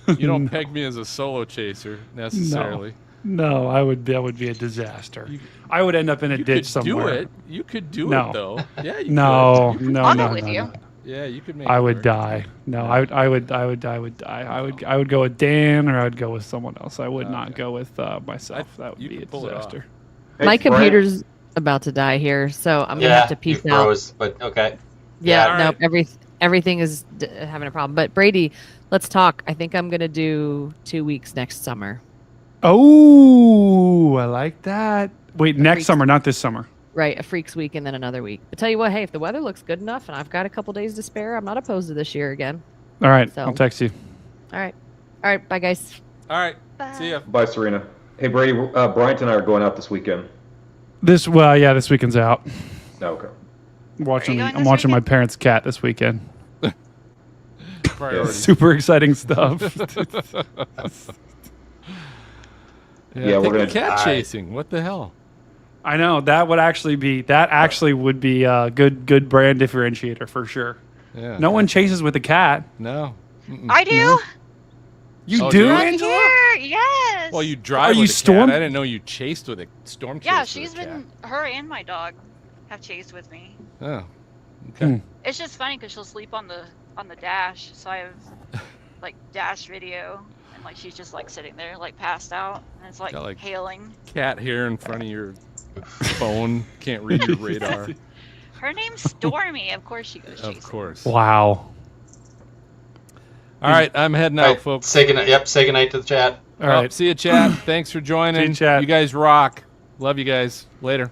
S10: You don't peg me as a solo chaser necessarily.
S17: No, that would be a disaster. I would end up in a
S10: You
S17: ditch
S10: could do
S17: somewhere.
S10: it. You could do
S17: No.
S10: it though. Yeah, you
S17: No,
S10: could.
S17: no,
S9: I'll
S17: no,
S9: go with
S17: no,
S9: you.
S17: no.
S10: Yeah, you could make.
S17: I
S10: it
S17: would
S10: work.
S17: die. No, I would die. I would go with Dan, or I would go with someone else. I would not go with myself. That would
S10: you
S17: be a
S10: could pull it off.
S17: disaster.
S22: Hey,
S14: My
S22: Brian,
S14: computer's about to die here, so I'm gonna
S4: Yeah.
S14: have to
S4: You
S14: peace out.
S4: froze, but okay.
S14: Yeah,
S10: Yeah.
S14: no, everything is having a problem. But Brady, let's talk. I think I'm gonna do 2 weeks next summer.
S17: Oh, I like that. Wait, next
S14: Freaks.
S17: summer, not this summer.
S14: Right, a freaks week and then another week. But tell you what, hey, if the weather looks good enough and I've got a couple days to spare, I'm not opposed to this year again.
S17: All right,
S14: So-
S17: I'll text you.
S14: All right, bye guys.
S10: All right. See ya.
S22: Bye, Serena. Hey, Brady. Bryant and I are going out this weekend.
S17: This weekend's out.
S22: No, okay.
S17: I'm
S9: going this
S17: watching my
S9: weekend?
S17: parents' cat this weekend.
S10: Priorities.
S17: Super exciting stuff.
S22: Yeah, we're gonna
S10: cat
S22: die.
S10: chasing. What the hell?
S17: I know that would actually be a good brand differentiator for sure.
S10: Yeah.
S17: No one chases with a cat.
S10: No.
S9: I do.
S17: You
S10: Oh,
S17: do,
S10: do you?
S17: Angela?
S9: Here, yes.
S10: Well, you drive
S17: Are
S10: with
S17: you
S10: a
S17: storm-
S10: cat. I didn't know you chased with a storm chase.
S9: Yeah,
S10: with
S9: she's
S10: a cat.
S9: been. Her and my dog have chased with me.
S10: Oh. Okay.
S9: It's just funny because she'll sleep on the dash, so I have like dash video, and like she's just like sitting there like passed out, and it's like,
S10: Got, like,
S9: hailing.
S10: Cat here in front of your phone. Can't read your radar.
S9: Her name's Stormy. Of course she goes chasing.
S10: Of course.
S17: Wow.
S10: All right, I'm heading out, folks.
S4: Say goodnight. Yep, say goodnight to the chat.
S10: All right. See you, chat. Thanks for joining.
S17: See you, chat.
S10: You guys rock. Love you guys. Later.